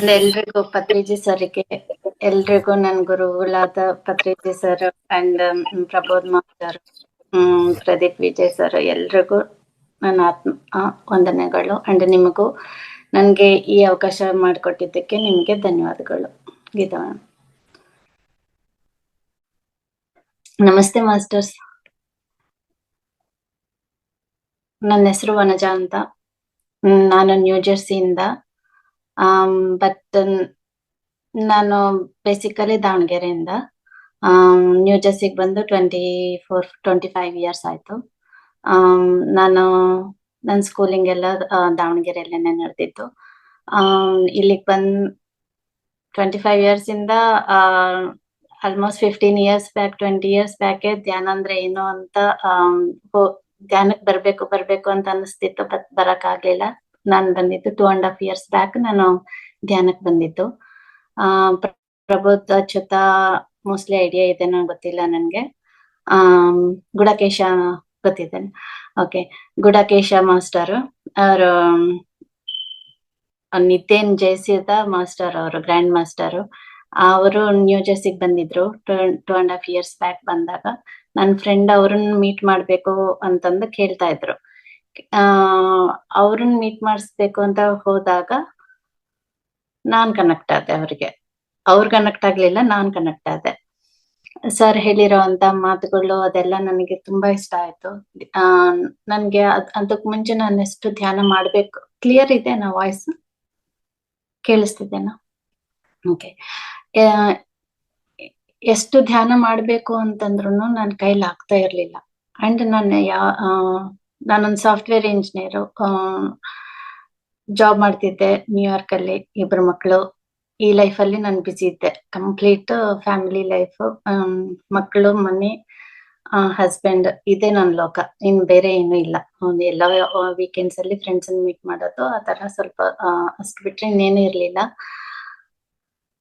And ಎಲ್ರಿಗೂ ಪತ್ರಿಜಿ ಸರ್ಗೆ, ಎಲ್ರಿಗೂ ನನ್ ಗುರುಗಳಾದ Patriji sir and Prabodh master, Pradeep Vijay sir, ಎಲ್ರಿಗೂ ನನ್ನ ಆತ್ಮ ವಂದನೆಗಳು. ಅಂಡ್ ನಿಮಗೂ ನನ್ಗೆ ಈ ಅವಕಾಶ ಮಾಡಿಕೊಟ್ಟಿದ್ದಕ್ಕೆ ನಿಮ್ಗೆ ಧನ್ಯವಾದಗಳು. ಗೀತಾ ಮ್ಯಾಮ್. ನಮಸ್ತೆ ಮಾಸ್ಟರ್ಸ್. ನನ್ನ ಹೆಸರು ವನಜಾ ಅಂತ. ನಾನು ನ್ಯೂ ಜೆರ್ಸಿಯಿಂದ. ಬಟ್ ನಾನು ಬೇಸಿಕಲಿ ದಾವಣಗೆರೆಯಿಂದ. ನ್ಯೂ ಜೆರ್ಸಿಗೆ ಬಂದು 25 ಇಯರ್ಸ್ ಆಯ್ತು. ನಾನು ನನ್ನ ಸ್ಕೂಲಿಂಗ್ ಎಲ್ಲ ದಾವಣಗೆರೆಯಲ್ಲೇನೆ ನಡೆದಿತ್ತು. ಇಲ್ಲಿಗೆ ಬಂದ್ 25 ಇಯರ್ಸ್ ಇಂದ ಆಲ್ಮೋಸ್ಟ್ 15 ಇಯರ್ಸ್ ಬ್ಯಾಕ್, 20 ಇಯರ್ಸ್ ಬ್ಯಾಕೆ ಧ್ಯಾನ ಅಂದ್ರೆ ಏನು ಅಂತ ಧ್ಯಾನಕ್ಕೆ ಬರ್ಬೇಕು ಅಂತ ಅನಿಸ್ತಿತ್ತು. ಬಟ್ ಬರಕ್ ಆಗ್ಲಿಲ್ಲ. ನಾನು ಬಂದಿದ್ದು 2.5 ಇಯರ್ಸ್ ಬ್ಯಾಕ್ ನಾನು ಧ್ಯಾನಕ್ಕೆ ಬಂದಿದ್ದು. ಪ್ರಬೋಧ ಅಚ್ಯುತ ಮೋಸ್ಟ್ಲಿ ಐಡಿಯಾ ಇದೆ, ನಂಗೆ ಗೊತ್ತಿಲ್ಲ. ನನ್ಗೆ ಗುಡಕೇಶ ಗೊತ್ತಿದ್ದೇನೆ. ಓಕೆ, ಗುಡಕೇಶ ಮಾಸ್ಟರ್ ಅವರು ನಿತಿನ್ ಜಯಸಿದ ಮಾಸ್ಟರ್, ಅವರು ಗ್ರ್ಯಾಂಡ್ ಮಾಸ್ಟರ್. ಅವರು ನ್ಯೂ ಜೆರ್ಸಿಗೆ ಬಂದಿದ್ರು 2.5 ಇಯರ್ಸ್ ಬ್ಯಾಕ್. ಬಂದಾಗ ನನ್ನ ಫ್ರೆಂಡ್ ಅವ್ರನ್ನ ಮೀಟ್ ಮಾಡ್ಬೇಕು ಅಂತಂದು ಕೇಳ್ತಾ ಇದ್ರು. ಅವ್ರನ್ನ ಮೀಟ್ ಮಾಡಿಸ್ಬೇಕು ಅಂತ ಹೋದಾಗ ನಾನ್ ಕನೆಕ್ಟ್ ಆದೆ ಅವ್ರಿಗೆ. ಅವ್ರು ಕನೆಕ್ಟ್ ಆಗ್ಲಿಲ್ಲ, ನಾನ್ ಕನೆಕ್ಟ್ ಆದೆ. ಸರ್ ಹೇಳಿರೋ ಅಂತ ಮಾತುಗಳು ಅದೆಲ್ಲ ನನಗೆ ತುಂಬಾ ಇಷ್ಟ ಆಯ್ತು. ನನ್ಗೆ ಅದಕ್ ಮುಂಚೆ ನಾನು ಎಷ್ಟು ಧ್ಯಾನ ಮಾಡ್ಬೇಕು. ಕ್ಲಿಯರ್ ಇದೆ ನಾ ವಾಯ್ಸ್? ಕೇಳಿಸ್ತಿದ್ದೇನಾ? ಓಕೆ. ಎಷ್ಟು ಧ್ಯಾನ ಮಾಡ್ಬೇಕು ಅಂತಂದ್ರು ನನ್ ಕೈಲಿ ಆಗ್ತಾ ಇರ್ಲಿಲ್ಲ. ಅಂಡ್ ನಾನೊಂದು ಸಾಫ್ಟ್ವೇರ್ ಇಂಜಿನಿಯರ್, ಜಾಬ್ ಮಾಡ್ತಿದ್ದೆ ನ್ಯೂಯಾರ್ಕ್ ಅಲ್ಲಿ. 2 ಮಕ್ಕಳು. ಈ ಲೈಫ್ ಅಲ್ಲಿ ನಾನು ಬಿಸಿ ಇದ್ದೆ. ಕಂಪ್ಲೀಟ್ ಫ್ಯಾಮಿಲಿ ಲೈಫ್, ಮಕ್ಕಳು, ಮನೆ, ಹಸ್ಬೆಂಡ್, ಇದೇ ನನ್ ಲೋಕ. ಇನ್ ಬೇರೆ ಏನು ಇಲ್ಲ. ಎಲ್ಲ ವೀಕೆಂಡ್ಸ್ ಅಲ್ಲಿ ಫ್ರೆಂಡ್ಸ್ ಮೀಟ್ ಮಾಡೋದು, ಆ ತರ ಸ್ವಲ್ಪ ಅಷ್ಟು ಬಿಟ್ರೆ ಇನ್ನೇನು ಇರ್ಲಿಲ್ಲ.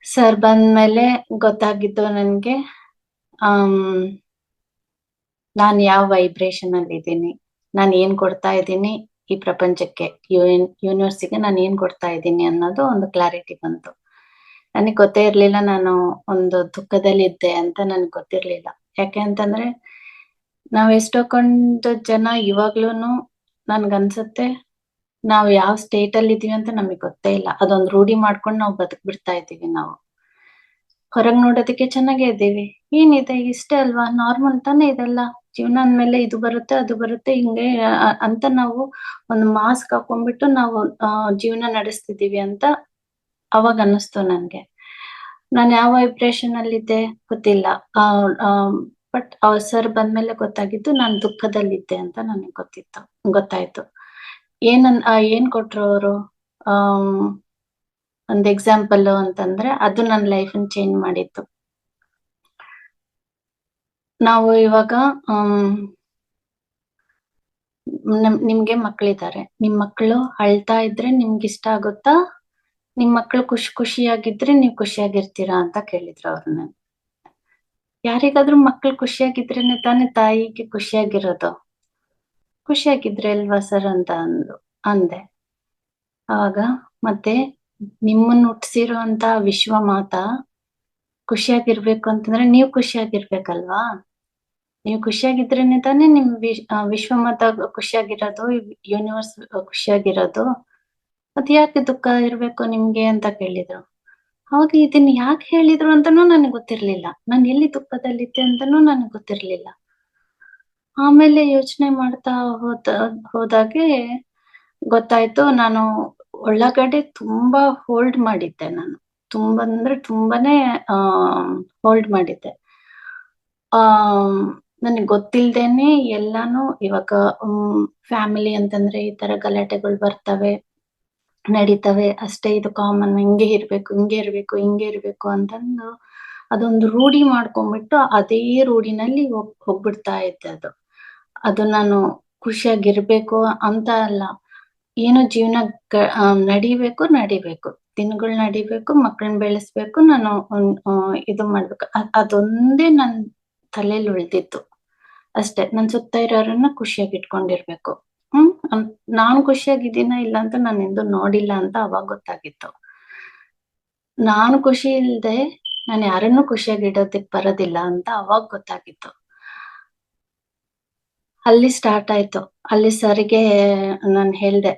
ಸರ್ ಬಂದ್ಮೇಲೆ ಗೊತ್ತಾಗಿದ್ದು ನನ್ಗೆ ನಾನ್ ಯಾವ ವೈಬ್ರೇಷನ್ ಅಲ್ಲಿ ಇದ್ದೀನಿ, ನಾನು ಏನ್ ಕೊಡ್ತಾ ಇದ್ದೀನಿ ಈ ಪ್ರಪಂಚಕ್ಕೆ, ಯೂನಿವರ್ಸಿಗೆ ನಾನು ಏನ್ ಕೊಡ್ತಾ ಇದ್ದೀನಿ ಅನ್ನೋದು ಒಂದು ಕ್ಲಾರಿಟಿ ಬಂತು. ನನಗೆ ಗೊತ್ತೇ ಇರ್ಲಿಲ್ಲ ನಾನು ಒಂದು ದುಃಖದಲ್ಲಿ ಇದ್ದೆ ಅಂತ. ನನ್ಗೆ ಗೊತ್ತಿರ್ಲಿಲ್ಲ. ಯಾಕೆ ಅಂತಂದ್ರೆ ನಾವ್ ಎಷ್ಟೊಂದು ಜನ ಇವಾಗ್ಲೂನು ನನ್ಗನ್ಸತ್ತೆ ನಾವ್ ಯಾವ ಸ್ಟೇಟ್ ಅಲ್ಲಿ ಇದೀವಿ ಅಂತ ನಮಗ್ ಗೊತ್ತೇ ಇಲ್ಲ. ಅದೊಂದು ರೂಢಿ ಮಾಡ್ಕೊಂಡು ನಾವು ಬಿಡ್ತಾ ಇದ್ದೀವಿ. ನಾವು ಹೊರಗ್ ನೋಡೋದಕ್ಕೆ ಚೆನ್ನಾಗೇ ಇದ್ದೀವಿ. ಏನಿದೆ, ಇಷ್ಟೇ ಅಲ್ವಾ, ನಾರ್ಮಲ್ ತಾನೇ ಇದೆಲ್ಲ. ಜೀವನ ಅಂದ್ಮೇಲೆ ಇದು ಬರುತ್ತೆ ಅದು ಬರುತ್ತೆ ಹಿಂಗೆ ಅಂತ ನಾವು ಒಂದು ಮಾಸ್ಕ್ ಹಾಕೊಂಡ್ಬಿಟ್ಟು ನಾವು ಜೀವನ ನಡೆಸ್ತಿದೀವಿ ಅಂತ ಅವಾಗ ಅನ್ನಿಸ್ತು ನನ್ಗೆ. ನಾನು ಯಾವ ವೈಬ್ರೇಷನ್ ಅಲ್ಲಿ ಇದ್ದೆ ಗೊತ್ತಿಲ್ಲ. ಬಟ್ ಸರ್ ಬಂದ್ಮೇಲೆ ಗೊತ್ತಾಗಿದ್ದು ನಾನು ದುಃಖದಲ್ಲಿದ್ದೆ ಅಂತ ನನಗೆ ಗೊತ್ತಾಯ್ತು. ಏನ್ ಕೊಟ್ರು ಅವರು? ಒಂದ್ ಎಕ್ಸಾಂಪಲ್ ಅಂತಂದ್ರೆ ಅದು ನನ್ನ ಲೈಫ್ ಚೇಂಜ್ ಮಾಡಿತ್ತು. ನಾವು ಇವಾಗ ನಿಮ್ಗೆ ಮಕ್ಳಿದ್ದಾರೆ. ನಿಮ್ ಮಕ್ಳು ಅಳ್ತಾ ಇದ್ರೆ ನಿಮ್ಗೆ ಇಷ್ಟ ಆಗುತ್ತಾ? ನಿಮ್ ಮಕ್ಳು ಖುಷಿಯಾಗಿದ್ರೆ ನೀವ್ ಖುಷಿಯಾಗಿರ್ತೀರಾ ಅಂತ ಕೇಳಿದ್ರು ಅವ್ರನ್ನ. ಯಾರಿಗಾದ್ರೂ ಮಕ್ಳು ಖುಷಿಯಾಗಿದ್ರೇನೆ ತಾನೇ ತಾಯಿಗೆ ಖುಷಿಯಾಗಿರೋದು. ಖುಷಿಯಾಗಿದ್ರೆ ಅಲ್ವಾ ಸರ್ ಅಂತ ಅಂದೆ. ಆವಾಗ ಮತ್ತೆ ನಿಮ್ಮನ್ನ ಹುಟ್ಟಿಸಿರೋ ಅಂತ ವಿಶ್ವ ಮಾತಾ ಖುಷಿಯಾಗಿರ್ಬೇಕು ಅಂತಂದ್ರೆ ನೀವ್ ಖುಷಿಯಾಗಿರ್ಬೇಕಲ್ವಾ? ನೀವು ಖುಷಿಯಾಗಿದ್ರೇನೆ ತಾನೇ ನಿಮ್ ವಿಶ್ವ ಮಾತಾ ಖುಷಿಯಾಗಿರೋದು, ಯೂನಿವರ್ಸ್ ಖುಷಿಯಾಗಿರೋದು. ಅದ್ ಯಾಕೆ ದುಃಖ ಇರ್ಬೇಕು ನಿಮ್ಗೆ ಅಂತ ಕೇಳಿದ್ರು. ಅವಾಗ ಇದನ್ನ ಯಾಕೆ ಹೇಳಿದ್ರು ಅಂತಾನೂ ನನಗೆ ಗೊತ್ತಿರ್ಲಿಲ್ಲ. ನಾನು ಎಲ್ಲಿ ದುಃಖದಲ್ಲಿದ್ದೆ ಅಂತಾನೂ ನನಗೆ ಗೊತ್ತಿರ್ಲಿಲ್ಲ. ಆಮೇಲೆ ಯೋಚನೆ ಮಾಡ್ತಾ ಹೋದಾಗೆ ಗೊತ್ತಾಯ್ತು, ನಾನು ಒಳಗಡೆ ತುಂಬಾ ಹೋಲ್ಡ್ ಮಾಡಿದ್ದೆ. ನಾನು ತುಂಬಾ ಅಂದ್ರೆ ತುಂಬಾನೇ ಹೋಲ್ಡ್ ಮಾಡಿದ್ದೆ. ನನಗೆ ಗೊತ್ತಿಲ್ದೇನೆ ಎಲ್ಲಾನು. ಇವಾಗ ಫ್ಯಾಮಿಲಿ ಅಂತಂದ್ರೆ ಈ ತರ ಗಲಾಟೆಗಳು ಬರ್ತವೆ, ನಡೀತವೆ ಅಷ್ಟೇ. ಇದು ಕಾಮನ್. ಹಿಂಗೆ ಇರ್ಬೇಕು ಅಂತಂದು ಅದೊಂದು ರೂಢಿ ಮಾಡ್ಕೊಂಡ್ಬಿಟ್ಟು ಅದೇ ರೂಢಿನಲ್ಲಿ ಹೋಗ್ಬಿಡ್ತಾ ಇದ್ದೆ. ಅದು ನಾನು ಖುಷಿಯಾಗಿರ್ಬೇಕು ಅಂತ ಅಲ್ಲ. ಏನೋ ಜೀವನ ನಡಿಬೇಕು, ದಿನಗಳು ನಡಿಬೇಕು, ಮಕ್ಕಳನ್ನ ಬೆಳೆಸ್ಬೇಕು, ನಾನು ಇದು ಮಾಡ್ಬೇಕು. ಅದೊಂದೇ ನನ್ ತಲೆಯಲ್ಲಿ ಉಳ್ದಿತ್ತು ಅಷ್ಟೇ. ನನ್ ಸುತ್ತ ಇರೋರನ್ನ ಖುಷಿಯಾಗಿ ಇಟ್ಕೊಂಡಿರ್ಬೇಕು. ನಾನು ಖುಷಿಯಾಗಿದ್ದೀನ ಇಲ್ಲ ಅಂತ ನಾನು ಎಂದು ನೋಡಿಲ್ಲ ಅಂತ ಅವಾಗ ಗೊತ್ತಾಗಿತ್ತು. ನಾನು ಖುಷಿ ಇಲ್ದೆ ನಾನು ಯಾರನ್ನೂ ಖುಷಿಯಾಗಿ ಇಡೋದಕ್ ಬರೋದಿಲ್ಲ ಅಂತ ಅವಾಗ ಗೊತ್ತಾಗಿತ್ತು. ಅಲ್ಲಿ ಸ್ಟಾರ್ಟ್ ಆಯ್ತು. ಅಲ್ಲಿ ಸರ್ಗೆ ನಾನ್ ಹೇಳ್ದೆ,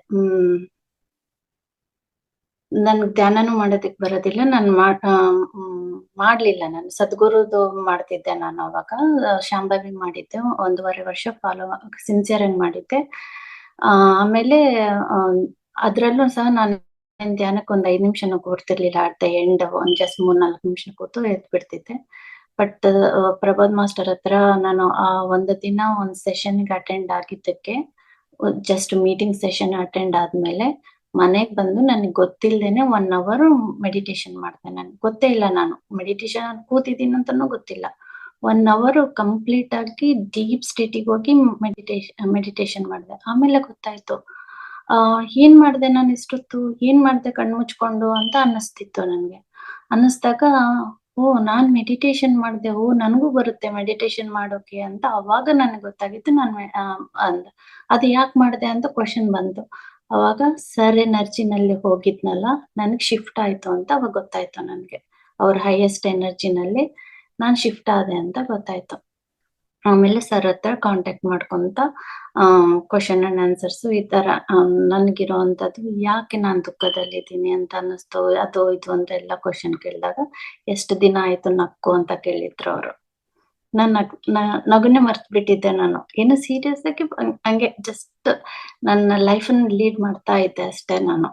ನನ್ಗ್ ಧ್ಯಾನನೂ ಮಾಡೋದಕ್ ಬರೋದಿಲ್ಲ. ನಾನ್ ಮಾಡ್ಲಿಲ್ಲ ನಾನು. ಸದ್ಗುರುದು ಮಾಡ್ತಿದ್ದೆ ನಾನು ಅವಾಗ. ಶಾಂಭವಿ ಮಾಡಿದ್ದೆ. 1.5 ವರ್ಷ ಸಿನ್ಸಿಯರ್ ಆಗಿ ಮಾಡಿದ್ದೆ. ಆಮೇಲೆ ಅದ್ರಲ್ಲೂ ಸಹ ನಾನು ಧ್ಯಾನಕ್ಕೆ ಒಂದ್ 5 ನಿಮಿಷನೂ ಕೂರ್ತಿರ್ಲಿಲ್ಲ. ಅಟ್ ದ ಎಂಡ್ ಜಸ್ಟ್ 3-4 ನಿಮಿಷ ಕೂತು ಎದ್ದು ಬಿಡ್ತಿದ್ದೆ. ಬಟ್ ಪ್ರಬೋಧ್ ಮಾಸ್ಟರ್ ಹತ್ರ ನಾನು ಆ ಒಂದು ದಿನ ಒಂದ್ ಸೆಷನ್ಗೆ ಅಟೆಂಡ್ ಆಗಿದ್ದಕ್ಕೆ, ಜಸ್ಟ್ ಮೀಟಿಂಗ್ ಸೆಷನ್ ಅಟೆಂಡ್ ಆದ್ಮೇಲೆ ಮನೆಗ್ ಬಂದು ನನಗೆ ಗೊತ್ತಿಲ್ದೇನೆ 1 ಅವರ್ ಮೆಡಿಟೇಷನ್ ಮಾಡ್ದೆ. ನನ್ಗೆ ಗೊತ್ತೇ ಇಲ್ಲ ನಾನು ಮೆಡಿಟೇಷನ್ ಕೂತಿದ್ದೀನಿ ಅಂತಾನೂ ಗೊತ್ತಿಲ್ಲ. 1 ಅವರ್ ಕಂಪ್ಲೀಟ್ ಆಗಿ ಡೀಪ್ ಸ್ಟೇಟಿಗೆ ಹೋಗಿ ಮೆಡಿಟೇಷನ್ ಮಾಡ್ದೆ. ಆಮೇಲೆ ಗೊತ್ತಾಯ್ತು, ಏನ್ ಮಾಡ್ದೆ ನಾನು ಇಷ್ಟೊತ್ತು, ಏನ್ ಮಾಡ್ದೆ ಕಣ್ಮುಚ್ಕೊಂಡು ಅಂತ ಅನ್ನಿಸ್ತಿತ್ತು ನನ್ಗೆ. ಅನ್ನಿಸ್ದಾಗ ನಾನ್ ಮೆಡಿಟೇಷನ್ ಮಾಡ್ದೆ, ನನಗೂ ಬರುತ್ತೆ ಮೆಡಿಟೇಷನ್ ಮಾಡೋಕೆ ಅಂತ ಅವಾಗ ನನಗೆ ಗೊತ್ತಾಗಿತ್ತು. ಅದು ಯಾಕೆ ಮಾಡ್ದೆ ಅಂತ ಕ್ವಶನ್ ಬಂತು. ಅವಾಗ ಸರ್ ಎನರ್ಜಿನಲ್ಲಿ ಹೋಗಿದ್ನಲ್ಲ, ನನ್ಗೆ ಶಿಫ್ಟ್ ಆಯ್ತು ಅಂತ ಅವಾಗ ಗೊತ್ತಾಯ್ತು ನನ್ಗೆ. ಅವ್ರ ಹೈಯೆಸ್ಟ್ ಎನರ್ಜಿನಲ್ಲಿ ನಾನ್ ಶಿಫ್ಟ್ ಆದೆ ಅಂತ ಗೊತ್ತಾಯ್ತು. ಆಮೇಲೆ ಸರ್ ಹತ್ರ ಕಾಂಟ್ಯಾಕ್ಟ್ ಮಾಡ್ಕೊಂತ ಕ್ವಶನ್ ಅಂಡ್ ಆನ್ಸರ್ಸ್ ಈ ತರ ನನ್ಗಿರೋಂಥದ್ದು, ಯಾಕೆ ನಾನ್ ದುಃಖದಲ್ಲಿದ್ದೀನಿ ಅಂತ ಅನ್ನಿಸ್ತು, ಅದು ಇದು ಅಂತ ಎಲ್ಲ ಕ್ವಶನ್ ಕೇಳಿದಾಗ, ಎಷ್ಟು ದಿನ ಆಯ್ತು ನಕ್ಕು ಅಂತ ಕೇಳಿದ್ರು ಅವರು. ನಾನ್ ನಗುನೆ ಮರ್ತ್ ಬಿಟ್ಟಿದ್ದೆ ನಾನು. ಏನು ಸೀರಿಯಸ್ ಆಗಿ ಹಂಗೆ ಜಸ್ಟ್ ನನ್ನ ಲೈಫನ್ನ ಲೀಡ್ ಮಾಡ್ತಾ ಇದ್ದೆ ಅಷ್ಟೇ ನಾನು.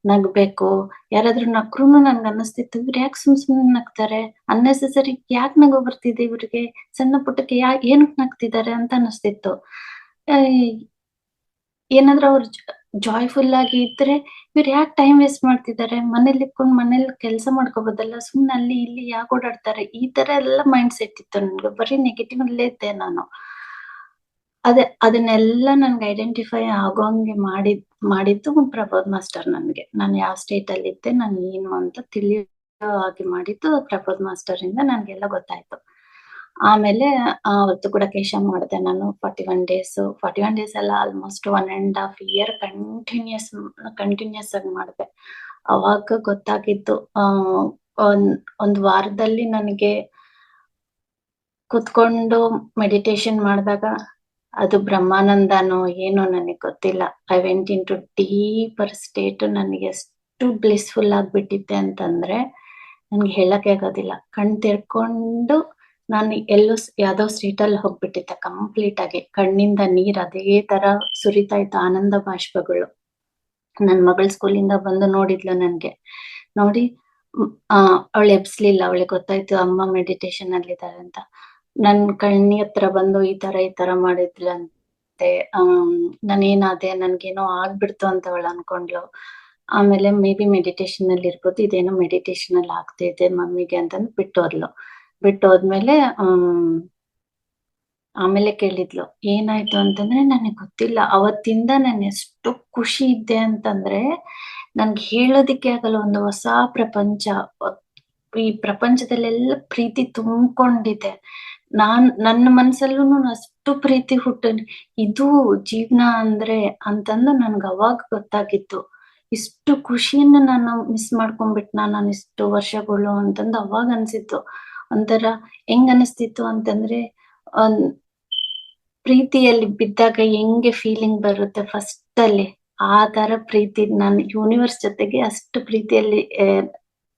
ನಗ್ಬೇಕು, ಯಾರಾದ್ರೂ ನಕ್ರುನು ನನ್ಗೆ ಅನ್ನಿಸ್ತಿತ್ತು, ಇವ್ರು ಯಾಕೆ ಸುಮ್ನೆ ನಗ್ತಾರೆ, ಅನ್ನೆಸೆಸರಿ ಯಾಕೆ ನಗು ಬರ್ತಿದೆ ಇವ್ರಿಗೆ, ಸಣ್ಣ ಪುಟ್ಟಕ್ಕೆ ಏನಕ್ ನಗ್ತಿದ್ದಾರೆ ಅಂತ ಅನ್ನಿಸ್ತಿತ್ತು. ಏನಾದ್ರೂ ಅವ್ರು ಜಾಯ್ಫುಲ್ ಆಗಿ ಇದ್ರೆ, ಇವ್ರು ಯಾಕೆ ಟೈಮ್ ವೇಸ್ಟ್ ಮಾಡ್ತಿದ್ದಾರೆ, ಮನೇಲಿ ಇಟ್ಕೊಂಡು ಮನೇಲಿ ಕೆಲಸ ಮಾಡ್ಕೋಬೋದಲ್ಲ, ಸುಮ್ನೆ ಅಲ್ಲಿ ಇಲ್ಲಿ ಯಾಕೆ ಓಡಾಡ್ತಾರೆ, ಈ ತರ ಎಲ್ಲ ಮೈಂಡ್ ಸೆಟ್ ಇತ್ತು ನನ್ಗೆ. ಬರೀ ನೆಗೆಟಿವ್ ಅಲ್ಲೇ ಇದ್ದೆ ನಾನು. ಅದನ್ನೆಲ್ಲ ನನ್ಗೆ ಐಡೆಂಟಿಫೈ ಆಗೋಂಗೆ ಮಾಡಿದ್ದು ಪ್ರಬೋಧ್ ಮಾಸ್ಟರ್ ನನ್ಗೆ. ನಾನು ಯಾವ ಸ್ಟೇಟ್ ಅಲ್ಲಿ ಇದ್ದೆ, ನಾನು ಏನು ಅಂತ ತಿಳಿಯೋ ಹಾಗೆ ಮಾಡಿದ್ದು ಪ್ರಬೋಧ್ ಮಾಸ್ಟರ್ ಇಂದ ನನ್ಗೆಲ್ಲ ಗೊತ್ತಾಯ್ತು. ಆಮೇಲೆ ಅವತ್ತು ಕೂಡ ಕೇಶ ಮಾಡಿದೆ ನಾನು 41 ಡೇಸ್. 41 ಡೇಸ್ ಅಲ್ಲ, ಆಲ್ಮೋಸ್ಟ್ 1.5 ಇಯರ್ ಕಂಟಿನ್ಯೂಸ್ ಆಗಿ ಮಾಡಿದೆ. ಅವಾಗ ಗೊತ್ತಾಗಿದ್ದು, ಒಂದ್ ವಾರದಲ್ಲಿ ನನಗೆ ಕುತ್ಕೊಂಡು ಮೆಡಿಟೇಷನ್ ಮಾಡಿದಾಗ, ಅದು ಬ್ರಹ್ಮಾನಂದನೋ ಏನೋ ನನಗೆ ಗೊತ್ತಿಲ್ಲ, I went in to deeper state. ನನಗೆ ಎಷ್ಟು ಬ್ಲಿಸ್ಫುಲ್ ಆಗ್ಬಿಟ್ಟಿದ್ದೆ ಅಂತಂದ್ರೆ ನನ್ಗೆ ಹೇಳಕ್ಕೆ ಆಗೋದಿಲ್ಲ. ಕಣ್ ತೆರ್ಕೊಂಡು ನಾನು ಯಾವ್ದೋ ಸ್ಟೇಟ್ ಅಲ್ಲಿ ಹೋಗ್ಬಿಟ್ಟಿದ್ದೆ ಕಂಪ್ಲೀಟ್ ಆಗಿ. ಕಣ್ಣಿಂದ ನೀರ್ ಅದೇ ತರ ಸುರಿತಾ ಇತ್ತು, ಆನಂದ ಬಾಷ್ಪಗಳು. ನನ್ ಮಗಳ ಸ್ಕೂಲಿಂದ ಬಂದು ನೋಡಿದ್ಲು ನನ್ಗೆ. ನೋಡಿ ಅವಳು ಎಬ್ಸ್ಲಿಲ್ಲ, ಅವಳಿಗೆ ಗೊತ್ತಾಯ್ತು ಅಮ್ಮ ಮೆಡಿಟೇಷನ್ ಅಲ್ಲಿದ್ದಾರೆ ಅಂತ. ನನ್ ಕಣ್ಣಿ ಹತ್ರ ಬಂದು ಈ ತರ ಮಾಡಿದ್ಲಂತೆ. ನಾನೇನಾದೆ, ನನ್ಗೇನೋ ಆಗ್ಬಿಡ್ತು ಅಂತ ಅವಳು ಅನ್ಕೊಂಡ್ಲು. ಆಮೇಲೆ ಮೇ ಬಿ ಮೆಡಿಟೇಷನ್ ಅಲ್ಲಿ ಇರ್ಬೋದು, ಇದೇನೋ ಮೆಡಿಟೇಷನ್ ಅಲ್ಲಿ ಆಗ್ತಿದೆ ಮಮ್ಮಿಗೆ ಅಂತಂದು ಬಿಟ್ಟೋದ್ಮೇಲೆ ಆಮೇಲೆ ಕೇಳಿದ್ಲು ಏನಾಯ್ತು ಅಂತಂದ್ರೆ, ನನಗೆ ಗೊತ್ತಿಲ್ಲ. ಅವತ್ತಿಂದ ನಾನು ಎಷ್ಟು ಖುಷಿ ಇದ್ದೆ ಅಂತಂದ್ರೆ ನನ್ಗೆ ಹೇಳೋದಿಕ್ಕೆ ಆಗಲ್ಲ. ಒಂದು ಹೊಸ ಪ್ರಪಂಚ, ಈ ಪ್ರಪಂಚದಲ್ಲೆಲ್ಲ ಪ್ರೀತಿ ತುಂಬಿಕೊಂಡಿದೆ. ನನ್ನ ಮನ್ಸಲ್ಲೂ ಅಷ್ಟು ಪ್ರೀತಿ ಇದು ಜೀವನ ಅಂದ್ರೆ ಅಂತಂದು ನನ್ಗೆ ಅವಾಗ ಗೊತ್ತಾಗಿತ್ತು. ಇಷ್ಟು ಖುಷಿಯನ್ನ ನಾನು ಮಿಸ್ ಮಾಡ್ಕೊಂಡ್ಬಿಟ್ನ ನಾನು ಇಷ್ಟು ವರ್ಷಗಳು ಅಂತಂದು ಅವಾಗ ಅನ್ಸಿತ್ತು. ಒಂಥರ ಹೆಂಗ್ ಅನಿಸ್ತಿತ್ತು ಅಂತಂದ್ರೆ, ಪ್ರೀತಿಯಲ್ಲಿ ಬಿದ್ದಾಗ ಹೆಂಗೆ ಫೀಲಿಂಗ್ ಬರುತ್ತೆ ಫಸ್ಟ್ ಅಲ್ಲಿ, ಆ ತರ ಪ್ರೀತಿ ನಾನು ಯೂನಿವರ್ಸ್ ಜೊತೆಗೆ ಅಷ್ಟು ಪ್ರೀತಿಯಲ್ಲಿ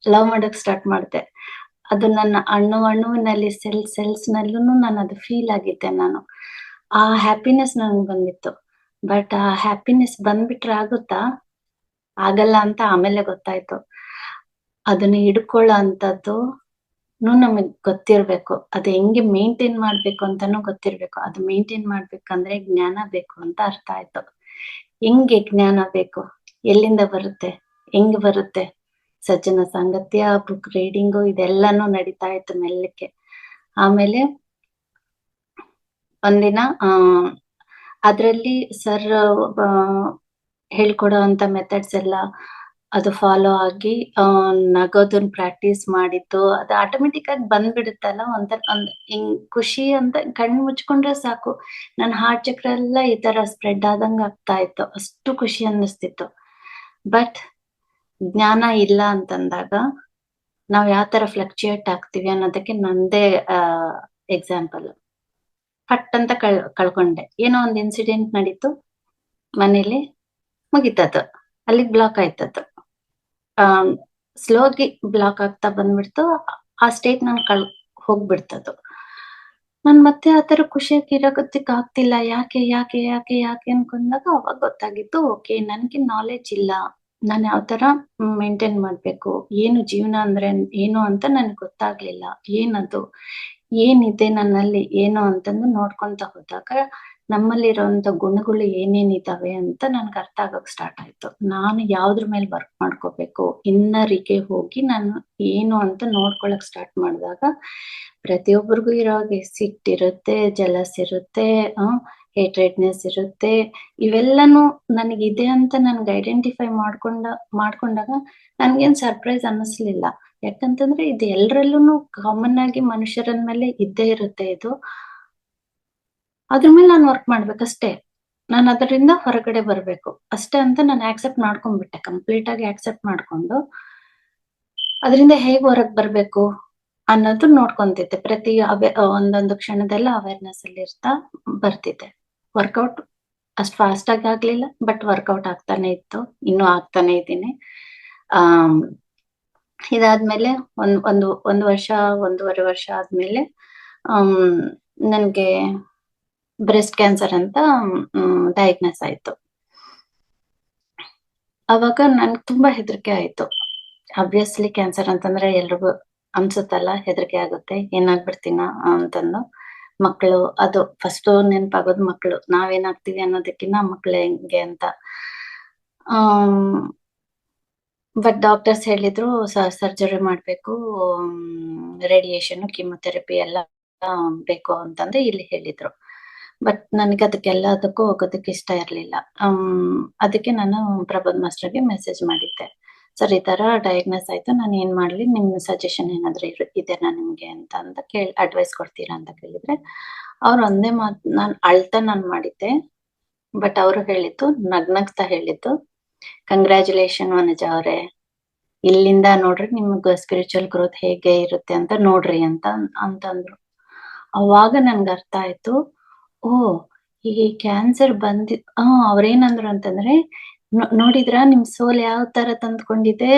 ಲವ್ ಮಾಡಕ್ ಸ್ಟಾರ್ಟ್ ಮಾಡ್ದೆ. ಅದು ನನ್ನ ಅಣುವಿನಲ್ಲಿ ಸೆಲ್ಸ್ ನಲ್ಲೂ ನಾನು ಅದು ಫೀಲ್ ಆಗಿದ್ದೆ ನಾನು. ಆ ಹ್ಯಾಪಿನೆಸ್ ನನ್ಗೆ ಬಂದಿತ್ತು. ಬಟ್ ಆ ಹ್ಯಾಪಿನೆಸ್ ಬಂದ್ಬಿಟ್ರೆ ಆಗುತ್ತಾ, ಆಗಲ್ಲ ಅಂತ ಆಮೇಲೆ ಗೊತ್ತಾಯ್ತು. ಅದನ್ನ ಹಿಡ್ಕೊಳ್ಳೋ ಅಂತದ್ದು ನಮಗ್ ಗೊತ್ತಿರ್ಬೇಕು, ಅದು ಹೆಂಗೆ ಮೇಂಟೈನ್ ಮಾಡ್ಬೇಕು ಅಂತಾನು ಗೊತ್ತಿರ್ಬೇಕು. ಅದು ಮೇಂಟೈನ್ ಮಾಡ್ಬೇಕಂದ್ರೆ ಜ್ಞಾನ ಬೇಕು ಅಂತ ಅರ್ಥ ಆಯ್ತು. ಹೆಂಗೆ ಜ್ಞಾನ ಬೇಕು, ಎಲ್ಲಿಂದ ಬರುತ್ತೆ, ಹೆಂಗ್ ಬರುತ್ತೆ? ಸಜ್ಜನ ಸಾಂಗತ್ಯ, ಬುಕ್ ರೀಡಿಂಗು ಇದೆಲ್ಲಾನು ನಡೀತಾ ಇತ್ತು ಮೆಲ್ಲಕ್ಕೆ. ಆಮೇಲೆ ಒಂದಿನ ಅದ್ರಲ್ಲಿ ಸರ್ ಹೇಳ್ಕೊಡೋ ಅಂತ ಮೆಥಡ್ಸ್ ಎಲ್ಲ ಅದು ಫಾಲೋ ಆಗಿ ನಗೋದನ್ನ ಪ್ರಾಕ್ಟೀಸ್ ಮಾಡಿದ್ದು, ಅದು ಆಟೋಮೆಟಿಕ್ ಆಗಿ ಬಂದ್ಬಿಡುತ್ತಲ್ಲ. ಒಂದ್ ಹಿಂಗ್ ಖುಷಿ ಅಂತ ಕಣ್ಣು ಮುಚ್ಕೊಂಡ್ರೆ ಸಾಕು, ನನ್ ಹಾರ್ಟ್ ಚಕ್ರ ಎಲ್ಲ ಈ ತರ ಸ್ಪ್ರೆಡ್ ಆದಂಗ ಆಗ್ತಾ ಇತ್ತು. ಅಷ್ಟು ಖುಷಿ ಅನ್ನಿಸ್ತಿತ್ತು. ಬಟ್ ಜ್ಞಾನ ಇಲ್ಲ ಅಂತಂದಾಗ ನಾವ್ ಯಾವ ತರ ಫ್ಲಕ್ಚುಯೇಟ್ ಆಗ್ತೀವಿ ಅನ್ನೋದಕ್ಕೆ ನಂದೇ ಎಕ್ಸಾಂಪಲ್. ಫಟ್ ಅಂತ ಕಳ್ಕೊಂಡೆ. ಏನೋ ಒಂದ್ ಇನ್ಸಿಡೆಂಟ್ ನಡೀತು ಮನೇಲಿ, ಮುಗಿತದ್ದು, ಅಲ್ಲಿಗ್ ಬ್ಲಾಕ್ ಆಯ್ತದ್ದು. ಸ್ಲೋಗಿ ಬ್ಲಾಕ್ ಆಗ್ತಾ ಬಂದ್ಬಿಡ್ತು. ಆ ಸ್ಟೇಟ್ ನನ್ ಹೋಗ್ಬಿಡ್ತದ್ದು. ನಾನ್ ಮತ್ತೆ ಆತರ ಖುಷಿಯಾಗಿ ಇರೋದಕ್ಕೆ ಆಗ್ತಿಲ್ಲ. ಯಾಕೆ ಯಾಕೆ ಯಾಕೆ ಯಾಕೆ ಅನ್ಕೊಂಡಾಗ ಅವಾಗ ಗೊತ್ತಾಗಿತ್ತು, ಓಕೆ ನನ್ಗೆ ನಾಲೆಡ್ಜ್ ಇಲ್ಲ, ನಾನ್ ಯಾವ ತರ ಮೇಂಟೈನ್ ಮಾಡ್ಬೇಕು, ಏನು ಜೀವನ ಅಂದ್ರೆ ಏನು ಅಂತ ನನ್ಗೆ ಗೊತ್ತಾಗ್ಲಿಲ್ಲ. ಏನದು, ಏನಿದೆ ನನ್ನಲ್ಲಿ ಏನು ಅಂತಂದು ನೋಡ್ಕೊಂತ ಹೋದಾಗ ನಮ್ಮಲ್ಲಿರುವಂತ ಗುಣಗಳು ಏನೇನಿದಾವೆ ಅಂತ ನನ್ಗೆ ಅರ್ಥ ಆಗಕ್ ಸ್ಟಾರ್ಟ್ ಆಯ್ತು. ನಾನು ಯಾವ್ದ್ರ ಮೇಲೆ ವರ್ಕ್ ಮಾಡ್ಕೋಬೇಕು, ಇನ್ನರಿಗೆ ಹೋಗಿ ನಾನು ಏನು ಅಂತ ನೋಡ್ಕೊಳಕ್ ಸ್ಟಾರ್ಟ್ ಮಾಡಿದಾಗ ಪ್ರತಿಯೊಬ್ಬರಿಗೂ ಇರೋ ಹಾಗೆ ಸಿಟ್ಟಿರುತ್ತೆ, ಜಲಸ್ ಇರುತ್ತೆ, ಹೇಟ್ರೆಡ್ನೆಸ್ ಇರುತ್ತೆ. ಇವೆಲ್ಲನೂ ನನಗಿದೆ ಅಂತ ನನ್ಗೆ ಐಡೆಂಟಿಫೈ ಮಾಡ್ಕೊಂಡಾಗ ನನ್ಗೇನ್ ಸರ್ಪ್ರೈಸ್ ಅನ್ನಿಸ್ಲಿಲ್ಲ. ಯಾಕಂತಂದ್ರೆ ಇದು ಎಲ್ರಲ್ಲೂ ಕಾಮನ್ ಆಗಿ ಮನುಷ್ಯರ ಮೇಲೆ ಇದ್ದೇ ಇರುತ್ತೆ. ಇದು ಅದ್ರ ಮೇಲೆ ನಾನು ವರ್ಕ್ ಮಾಡ್ಬೇಕಷ್ಟೇ. ನಾನು ಅದರಿಂದ ಹೊರಗಡೆ ಬರ್ಬೇಕು ಅಷ್ಟೇ ಅಂತ ನಾನು ಆಕ್ಸೆಪ್ಟ್ ಮಾಡ್ಕೊಂಡ್ಬಿಟ್ಟೆ. ಕಂಪ್ಲೀಟ್ ಆಗಿ ಆಕ್ಸೆಪ್ಟ್ ಮಾಡ್ಕೊಂಡು ಅದರಿಂದ ಹೇಗ್ ಹೊರಗ್ ಬರ್ಬೇಕು ಅನ್ನೋದು ನೋಡ್ಕೊಂತಿದ್ದೆ. ಪ್ರತಿ ಒಂದೊಂದು ಕ್ಷಣದಲ್ಲ ಅವೇರ್ನೆಸ್ ಅಲ್ಲಿ ಇರ್ತಾ ಬರ್ತಿದ್ದೆ. ವರ್ಕೌಟ್ ಅಷ್ಟ್ ಫಾಸ್ಟ್ ಆಗಿ ಆಗ್ಲಿಲ್ಲ, ಬಟ್ ವರ್ಕೌಟ್ ಆಗ್ತಾನೆ ಇತ್ತು, ಇನ್ನೂ ಆಗ್ತಾನೆ ಇದ್ದೀನಿ. ಇದಾದ್ಮೇಲೆ ಒಂದು ವರ್ಷ, 1.5 ವರ್ಷ ಆದ್ಮೇಲೆ ನನ್ಗೆ ಬ್ರೆಸ್ಟ್ ಕ್ಯಾನ್ಸರ್ ಅಂತ ಡಯಾಗ್ನೋಸ್ ಆಯ್ತು. ಅವಾಗ ನನ್ಗೆ ತುಂಬಾ ಹೆದರಿಕೆ ಆಯ್ತು. ಆಬ್ವಿಯಸ್ಲಿ ಕ್ಯಾನ್ಸರ್ ಅಂತಂದ್ರೆ ಎಲ್ರಿಗೂ ಅನ್ಸುತ್ತಲ್ಲ, ಹೆದರಿಕೆ ಆಗುತ್ತೆ, ಏನಾಗ್ಬಿಡ್ತೀನ ಅಂತಂದು. ಮಕ್ಕಳು, ಅದು ಫಸ್ಟ್ ನೆನಪಾಗೋದು ಮಕ್ಕಳು, ನಾವೇನಾಗ್ತೀವಿ ಅನ್ನೋದಕ್ಕಿಂತ ಮಕ್ಳು ಹೆಂಗೆ ಅಂತ. ಬಟ್ ಡಾಕ್ಟರ್ಸ್ ಹೇಳಿದ್ರು ಸರ್ಜರಿ ಮಾಡ್ಬೇಕು, ರೇಡಿಯೇಷನ್, ಕಿಮೊಥೆರಪಿ ಎಲ್ಲ ಬೇಕು ಅಂತಂದ್ರೆ ಇಲ್ಲಿ ಹೇಳಿದ್ರು. ಬಟ್ ನನಗೆ ಅದಕ್ಕೆಲ್ಲದಕ್ಕೂ ಹೋಗೋದಕ್ಕೆ ಇಷ್ಟ ಇರ್ಲಿಲ್ಲ. ಅದಕ್ಕೆ ನಾನು ಪ್ರಬೋಧ್ ಮಾಸ್ಟರ್ಗೆ ಮೆಸೇಜ್ ಮಾಡಿದ್ದೆ, ಸರ್ ಈ ತರ ಡಯಾಗ್ನೋಸ್ ಆಯ್ತು, ನಾನು ಏನ್ ಮಾಡ್ಲಿ, ನಿಮ್ ಸಜೆಷನ್ ಏನಾದ್ರು ಇದೆನಾ ನಿಮ್ಗೆ ಅಂತ ಅಡ್ವೈಸ್ ಕೊಡ್ತೀರಾ ಅಂತ ಕೇಳಿದ್ರೆ, ಅವ್ರು ಒಂದೇ ಮಾತು, ನಾನು ಮಾಡಿದ್ದೆ. ಬಟ್ ಅವರು ಹೇಳಿದ್ದು, ನಗ್ನಗ್ತಾ ಹೇಳಿದ್ದು, ಕಂಗ್ರ್ಯಾಚುಲೇಷನ್ ವನಜಾ ಅವರೇ, ಇಲ್ಲಿಂದ ನೋಡ್ರಿ ನಿಮ್ಗೆ ಸ್ಪಿರಿಚುವಲ್ ಗ್ರೋತ್ ಹೇಗೆ ಇರುತ್ತೆ ಅಂತ ನೋಡ್ರಿ ಅಂತಂದ್ರು. ಅವಾಗ ನನ್ಗೆ ಅರ್ಥ ಆಯ್ತು, ಓ ಈ ಕ್ಯಾನ್ಸರ್ ಅವ್ರೇನಂದ್ರು ಅಂತಂದ್ರೆ, ನೋಡಿದ್ರ ನಿಮ್ ಸೋಲ್ ಯಾವ ತರ ತಂದ್ಕೊಂಡಿದೆ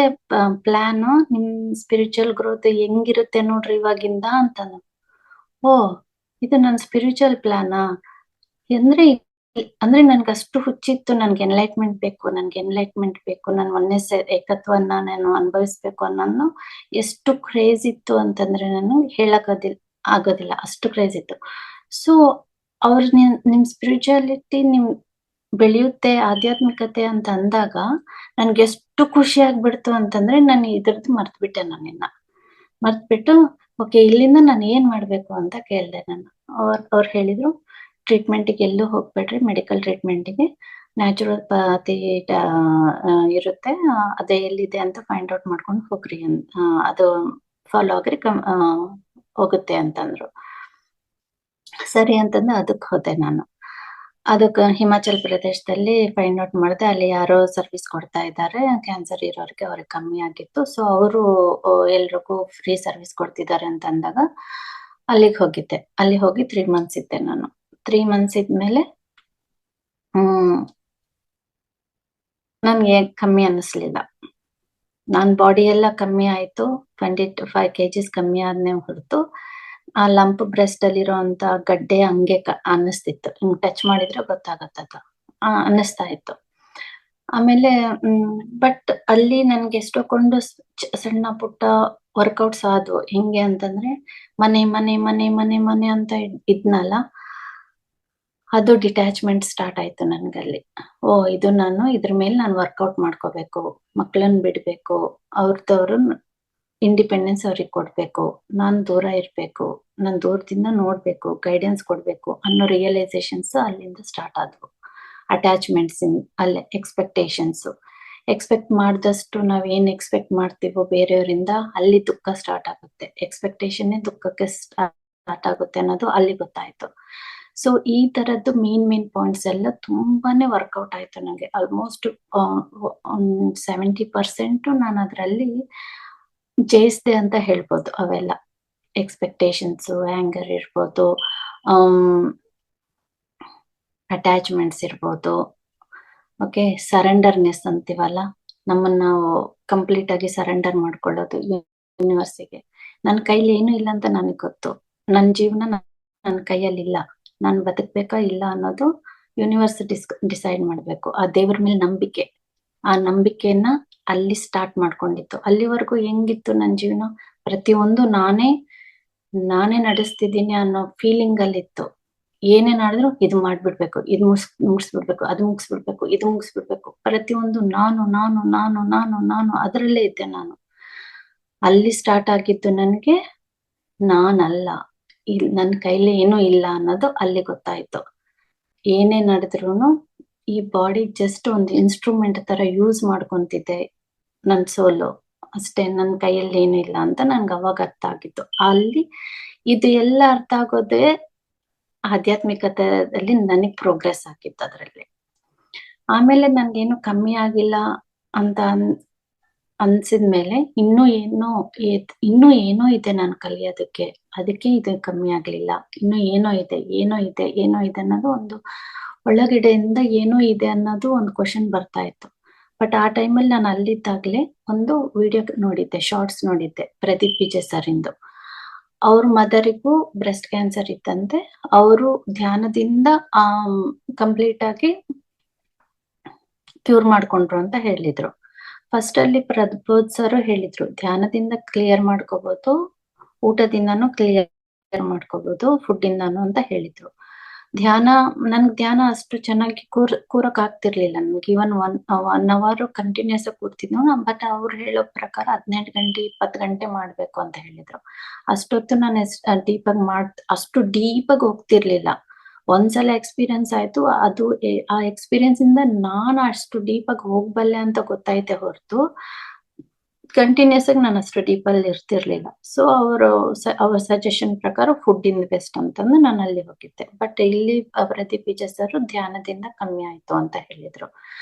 ಪ್ಲಾನ್, ನಿಮ್ ಸ್ಪಿರಿಚುವಲ್ ಗ್ರೋತ್ ಹೆಂಗಿರುತ್ತೆ ನೋಡ್ರಿ ಇವಾಗಿಂದ ಅಂತಂದ್ರು. ಓ ಇದು ನನ್ ಸ್ಪಿರಿಚುವಲ್ ಪ್ಲಾನಾ ಅಂದ್ರೆ ನನ್ಗೆ ಅಷ್ಟು ಹುಚ್ಚಿತ್ತು. ನನ್ಗೆ ಎನ್ಲೈಟ್ಮೆಂಟ್ ಬೇಕು, ನನ್ ಒನ್ನೆಸ್ ಏಕತ್ವನ್ನ ನಾನು ಅನುಭವಿಸ್ಬೇಕು ಅನ್ನೋದು ಎಷ್ಟು ಕ್ರೇಜ್ ಇತ್ತು ಅಂತಂದ್ರೆ ನಾನು ಹೇಳಕ್ ಆಗೋದಿಲ್ಲ, ಅಷ್ಟು ಕ್ರೇಜ್ ಇತ್ತು. ಸೊ ಅವ್ರ ನಿಮ್ ಸ್ಪಿರಿಚುಯಾಲಿಟಿ ನಿಮ್ ಬೆಳೆಯುತ್ತೆ, ಆಧ್ಯಾತ್ಮಿಕತೆ ಅಂತ ಅಂದಾಗ ನನ್ಗೆ ಎಷ್ಟು ಖುಷಿ ಆಗ್ಬಿಡ್ತು ಅಂತಂದ್ರೆ ನಾನು ಇದ್ರದ್ದು ಮರ್ತ್ಬಿಟ್ಟೆ. ಮರ್ತ್ಬಿಟ್ಟು ಓಕೆ ಇಲ್ಲಿಂದ ನಾನು ಏನ್ ಮಾಡ್ಬೇಕು ಅಂತ ಕೇಳ್ದೆ ನಾನು. ಅವ್ರು ಹೇಳಿದ್ರು, ಟ್ರೀಟ್ಮೆಂಟಿಗೆ ಎಲ್ಲೂ ಹೋಗ್ಬೇಡ್ರಿ, ಮೆಡಿಕಲ್ ಟ್ರೀಟ್ಮೆಂಟಿಗೆ ನ್ಯಾಚುರೋಪತಿ ಇರುತ್ತೆ, ಅದೇ ಎಲ್ಲಿದೆ ಅಂತ ಫೈಂಡ್ ಔಟ್ ಮಾಡ್ಕೊಂಡು ಹೋಗ್ರಿ ಅದು ಫಾಲೋ ಆಗ್ರಿ, ಹೋಗುತ್ತೆ ಅಂತಂದ್ರು. ಸರಿ ಅಂತಂದು ಅದಕ್ಕೆ ಹೋದೆ ನಾನು. ಅದಕ್ಕೆ ಹಿಮಾಚಲ್ ಪ್ರದೇಶದಲ್ಲಿ ಫೈಂಡ್ ಔಟ್ ಮಾಡಿದೆ, ಅಲ್ಲಿ ಯಾರೋ ಸರ್ವಿಸ್ ಕೊಡ್ತಾ ಇದ್ದಾರೆ ಕ್ಯಾನ್ಸರ್ ಇರೋರಿಗೆ, ಅವ್ರಿಗೆ ಕಮ್ಮಿ ಆಗಿತ್ತು. ಸೊ ಅವರು ಎಲ್ರಿಗೂ ಫ್ರೀ ಸರ್ವಿಸ್ ಕೊಡ್ತಿದ್ದಾರೆ ಅಂತ ಅಂದಾಗ ಅಲ್ಲಿಗೆ ಹೋಗಿದ್ದೆ. ಅಲ್ಲಿ ಹೋಗಿ 3 months ಇದ್ದೆ ನಾನು. 3 months ಇದ್ಮೇಲೆ ನನ್ಗೆ ಕಮ್ಮಿ ಅನ್ನಿಸ್ಲಿಲ್ಲ. ನನ್ ಬಾಡಿ ಎಲ್ಲ ಕಮ್ಮಿ ಆಯ್ತು, 25 kgs ಕಮ್ಮಿ ಆದ್ನೇ ಹೊರತು ಆ ಲಂಪ್ ಬ್ರೆಸ್ಟ್ ಅಲ್ಲಿರೋ ಅಂತ ಗಡ್ಡೆ ಹಂಗೆ ಅನ್ನಿಸ್ತಿತ್ತು. ಹಿಂಗ್ ಟಚ್ ಮಾಡಿದ್ರೆ ಗೊತ್ತಾಗತ್ತದ ಅನ್ನಿಸ್ತಾ ಇತ್ತು. ಆಮೇಲೆ ಬಟ್ ಅಲ್ಲಿ ನನ್ಗೆ ಎಷ್ಟೊಂದು ಸಣ್ಣ ಪುಟ್ಟ ವರ್ಕೌಟ್ಸ್ ಆದ್ವು. ಹೆಂಗೆ ಅಂತಂದ್ರೆ ಮನೆ ಮನೆ ಮನೆ ಮನೆ ಮನೆ ಅಂತ ಇದ್ನಲ್ಲ, ಅದು ಡಿಟ್ಯಾಚ್ಮೆಂಟ್ ಸ್ಟಾರ್ಟ್ ಆಯ್ತು ನನ್ಗಲ್ಲಿ. ಓ ಇದು ನಾನು ಇದ್ರ ಮೇಲೆ ನಾನು ವರ್ಕೌಟ್ ಮಾಡ್ಕೋಬೇಕು, ಮಕ್ಕಳನ್ನ ಬಿಡ್ಬೇಕು, ಅವ್ರದವ್ರು ಇಂಡಿಪೆಂಡೆನ್ಸ್ ಅವ್ರಿಗೆ ಕೊಡ್ಬೇಕು, ನಾನ್ ದೂರ ಇರ್ಬೇಕು, ನಾನ್ ದೂರದಿಂದ ನೋಡ್ಬೇಕು, ಗೈಡೆನ್ಸ್ ಕೊಡ್ಬೇಕು ಅನ್ನೋ ರಿಯಲೈಸೇಷನ್ಸ್ ಅಲ್ಲಿಂದ ಸ್ಟಾರ್ಟ್ ಆದ್ವು. ಅಟ್ಯಾಚ್ಮೆಂಟ್ಸ್ ಅಲ್ಲೇ ಎಕ್ಸ್ಪೆಕ್ಟ್ ಮಾಡಿದಷ್ಟು ನಾವ್ ಏನ್ ಎಕ್ಸ್ಪೆಕ್ಟ್ ಮಾಡ್ತೀವೋ ಬೇರೆಯವರಿಂದ, ಅಲ್ಲಿ ದುಃಖ ಸ್ಟಾರ್ಟ್ ಆಗುತ್ತೆ. ಎಕ್ಸ್ಪೆಕ್ಟೇಷನ್ ದುಃಖಕ್ಕೆ ಸ್ಟಾರ್ಟ್ ಆಗುತ್ತೆ ಅನ್ನೋದು ಅಲ್ಲಿ ಗೊತ್ತಾಯ್ತು. ಸೊ ಈ ತರದ್ದು ಮೇನ್ ಪಾಯಿಂಟ್ಸ್ ಎಲ್ಲ ತುಂಬಾನೇ ವರ್ಕೌಟ್ ಆಯ್ತು ನಂಗೆ. ಆಲ್ಮೋಸ್ಟ್ 70% ನಾನು ಅದ್ರಲ್ಲಿ ಜಯಿಸ್ದೆ ಅಂತ ಹೇಳ್ಬೋದು ಅವೆಲ್ಲ. ಎಕ್ಸ್ಪೆಕ್ಟೇಷನ್ಸ್, ಆಂಗರ್ ಇರ್ಬೋದು, ಅಟ್ಯಾಚ್ಮೆಂಟ್ಸ್ ಇರ್ಬೋದು, ಓಕೆ, ಸರೆಂಡರ್ನೆಸ್ ಅಂತೀವಲ್ಲ, ನಮ್ಮನ್ನ ನಾವು ಕಂಪ್ಲೀಟ್ ಆಗಿ ಸರೆಂಡರ್ ಮಾಡ್ಕೊಳ್ಳೋದು ಯೂನಿವರ್ಸಿಗೆ. ನನ್ನ ಕೈಲಿ ಏನು ಇಲ್ಲ ಅಂತ ನನಗೆ ಗೊತ್ತು. ನನ್ನ ಜೀವನ ನನ್ನ ಕೈಯಲ್ಲಿ ಇಲ್ಲ, ನಾನು ಬದುಕ್ಬೇಕಾ ಇಲ್ಲ ಅನ್ನೋದು ಯೂನಿವರ್ಸ್ ಡಿಸೈಡ್ ಮಾಡ್ಬೇಕು. ಆ ದೇವ್ರ ಮೇಲೆ ನಂಬಿಕೆ, ಆ ನಂಬಿಕೆಯನ್ನ ಅಲ್ಲಿ ಸ್ಟಾರ್ಟ್ ಮಾಡ್ಕೊಂಡಿತ್ತು. ಅಲ್ಲಿವರೆಗೂ ಹೆಂಗಿತ್ತು ನನ್ನ ಜೀವನ, ಪ್ರತಿಯೊಂದು ನಾನೇ ನಡೆಸ್ತಿದ್ದೀನಿ ಅನ್ನೋ ಫೀಲಿಂಗ್ ಅಲ್ಲಿ ಇತ್ತು. ಏನೇನ್ ಆಡಿದ್ರು ಇದು ಮಾಡ್ಬಿಡ್ಬೇಕು, ಇದು ಮುಗಿಸ್ಬಿಡ್ಬೇಕು, ಅದು ಮುಗಿಸ್ಬಿಡ್ಬೇಕು, ಇದು ಮುಗಿಸ್ಬಿಡ್ಬೇಕು, ಪ್ರತಿಯೊಂದು ನಾನು ನಾನು ನಾನು ನಾನು ನಾನು ಅದರಲ್ಲೇ ಇದ್ದೆ ನಾನು. ಅಲ್ಲಿ ಸ್ಟಾರ್ಟ್ ಆಗಿದ್ದು ನನ್ಗೆ ನಾನಲ್ಲ, ನನ್ ಕೈಲಿ ಏನೂ ಇಲ್ಲ ಅನ್ನೋದು ಅಲ್ಲಿ ಗೊತ್ತಾಯ್ತು. ಏನೇ ನಡೆದ್ರು ಈ ಬಾಡಿ ಜಸ್ಟ್ ಒಂದು ಇನ್ಸ್ಟ್ರೂಮೆಂಟ್ ತರ ಯೂಸ್ ಮಾಡ್ಕೊಂತಿದ್ದೆ, ನನ್ ಸೋಲು ಅಷ್ಟೇ, ನನ್ ಕೈಯಲ್ಲಿ ಏನು ಇಲ್ಲ ಅಂತ ನನ್ಗೆ ಅವಾಗ ಅರ್ಥ ಆಗಿತ್ತು. ಅಲ್ಲಿ ಇದು ಎಲ್ಲ ಅರ್ಥ ಆಗೋದೇ ಆಧ್ಯಾತ್ಮಿಕತೆಯಲ್ಲಿ ನನಗ್ ಪ್ರೋಗ್ರೆಸ್ ಆಗಿತ್ತು ಅದ್ರಲ್ಲಿ. ಆಮೇಲೆ ನನ್ಗೇನು ಕಮ್ಮಿ ಆಗಿಲ್ಲ ಅಂತ ಅನ್ಸಿದ್ಮೇಲೆ ಇನ್ನೂ ಏನೋ ಇದೆ ನಾನು ಕಲಿಯೋದಕ್ಕೆ, ಅದಕ್ಕೆ ಇದು ಕಮ್ಮಿ ಆಗ್ಲಿಲ್ಲ, ಇನ್ನೂ ಏನೋ ಇದೆ ಅನ್ನೋದು ಒಂದು ಒಳಗಡೆಯಿಂದ ಏನೋ ಇದೆ ಅನ್ನೋದು ಒಂದು ಕ್ವಶನ್ ಬರ್ತಾ ಇತ್ತು. ಬಟ್ ಆ ಟೈಮಲ್ಲಿ ನಾನು ಅಲ್ಲಿದ್ದಾಗ್ಲೇ ಒಂದು ವಿಡಿಯೋ ನೋಡಿದ್ದೆ, ಶಾರ್ಟ್ಸ್ ನೋಡಿದ್ದೆ, ಪ್ರದೀಪ್ ವಿಜಯ್ ಸರ್ ಇಂದು. ಅವ್ರ ಮದರಿಗೂ ಬ್ರೆಸ್ಟ್ ಕ್ಯಾನ್ಸರ್ ಇತ್ತಂತೆ. ಅವರು ಧ್ಯಾನದಿಂದ ಕಂಪ್ಲೀಟ್ ಆಗಿ ಕ್ಯೂರ್ ಮಾಡ್ಕೊಂಡ್ರು ಅಂತ ಹೇಳಿದ್ರು. ಫಸ್ಟ್ ಅಲ್ಲಿ ಪ್ರಬೋಧ್ ಸರ್ ಹೇಳಿದ್ರು, ಧ್ಯಾನದಿಂದ ಕ್ಲಿಯರ್ ಮಾಡ್ಕೋಬಹುದು, ಊಟದಿಂದಾನು ಕ್ಲಿಯರ್ ಮಾಡ್ಕೋಬಹುದು, ಫುಡ್ ಇಂದಾನು ಅಂತ ಹೇಳಿದ್ರು. ನನ್ಗೆ ಧ್ಯಾನ ಅಷ್ಟು ಚೆನ್ನಾಗಿ ಕೂರಕ್ ಆಗ್ತಿರ್ಲಿಲ್ಲ. ನನ್ಗೆ ಇವನ್ 1 ಅವರ್ ಕಂಟಿನ್ಯೂಸ್ ಆಗಿ ಕೂರ್ತಿದ್ನು. ಬಟ್ ಅವ್ರು ಹೇಳೋ ಪ್ರಕಾರ 18 ಗಂಟೆ 20 ಗಂಟೆ ಮಾಡ್ಬೇಕು ಅಂತ ಹೇಳಿದ್ರು. ಅಷ್ಟೊತ್ತು ನಾನು ಅಷ್ಟು ಡೀಪ್ ಆಗಿ ಹೋಗ್ತಿರ್ಲಿಲ್ಲ. ಒಂದ್ಸಲ ಎಕ್ಸ್ಪೀರಿಯನ್ಸ್ ಆಯ್ತು, ಅದು ಆ ಎಕ್ಸ್ಪೀರಿಯನ್ಸ್ ಇಂದ ನಾನು ಅಷ್ಟು ಡೀಪ್ ಆಗಿ ಹೋಗ್ಬಲ್ಲೆ ಅಂತ ಗೊತ್ತಾಯ್ತೆ ಹೊರತು ಕಂಟಿನ್ಯೂಸ್ ಆಗಿ ನಾನು ಅಷ್ಟು ಡೀಪ್ ಅಲ್ಲಿ ಇರ್ತಿರ್ಲಿಲ್ಲ. ಸೊ ಅವ್ರ ಸಜೆಷನ್ ಪ್ರಕಾರ ಫುಡ್ ಇನ್ ಬೆಸ್ಟ್ ಅಂತಂದು ನಾನು ಅಲ್ಲಿ ಹೋಗಿದ್ದೆ. ಬಟ್ ಇಲ್ಲಿ ಪ್ರದೀಪ್ ವಿಜಯ್ ಸರ್ ಧ್ಯಾನದಿಂದ ಕಮ್ಮಿ ಆಯ್ತು ಅಂತ ಹೇಳಿದ್ರು.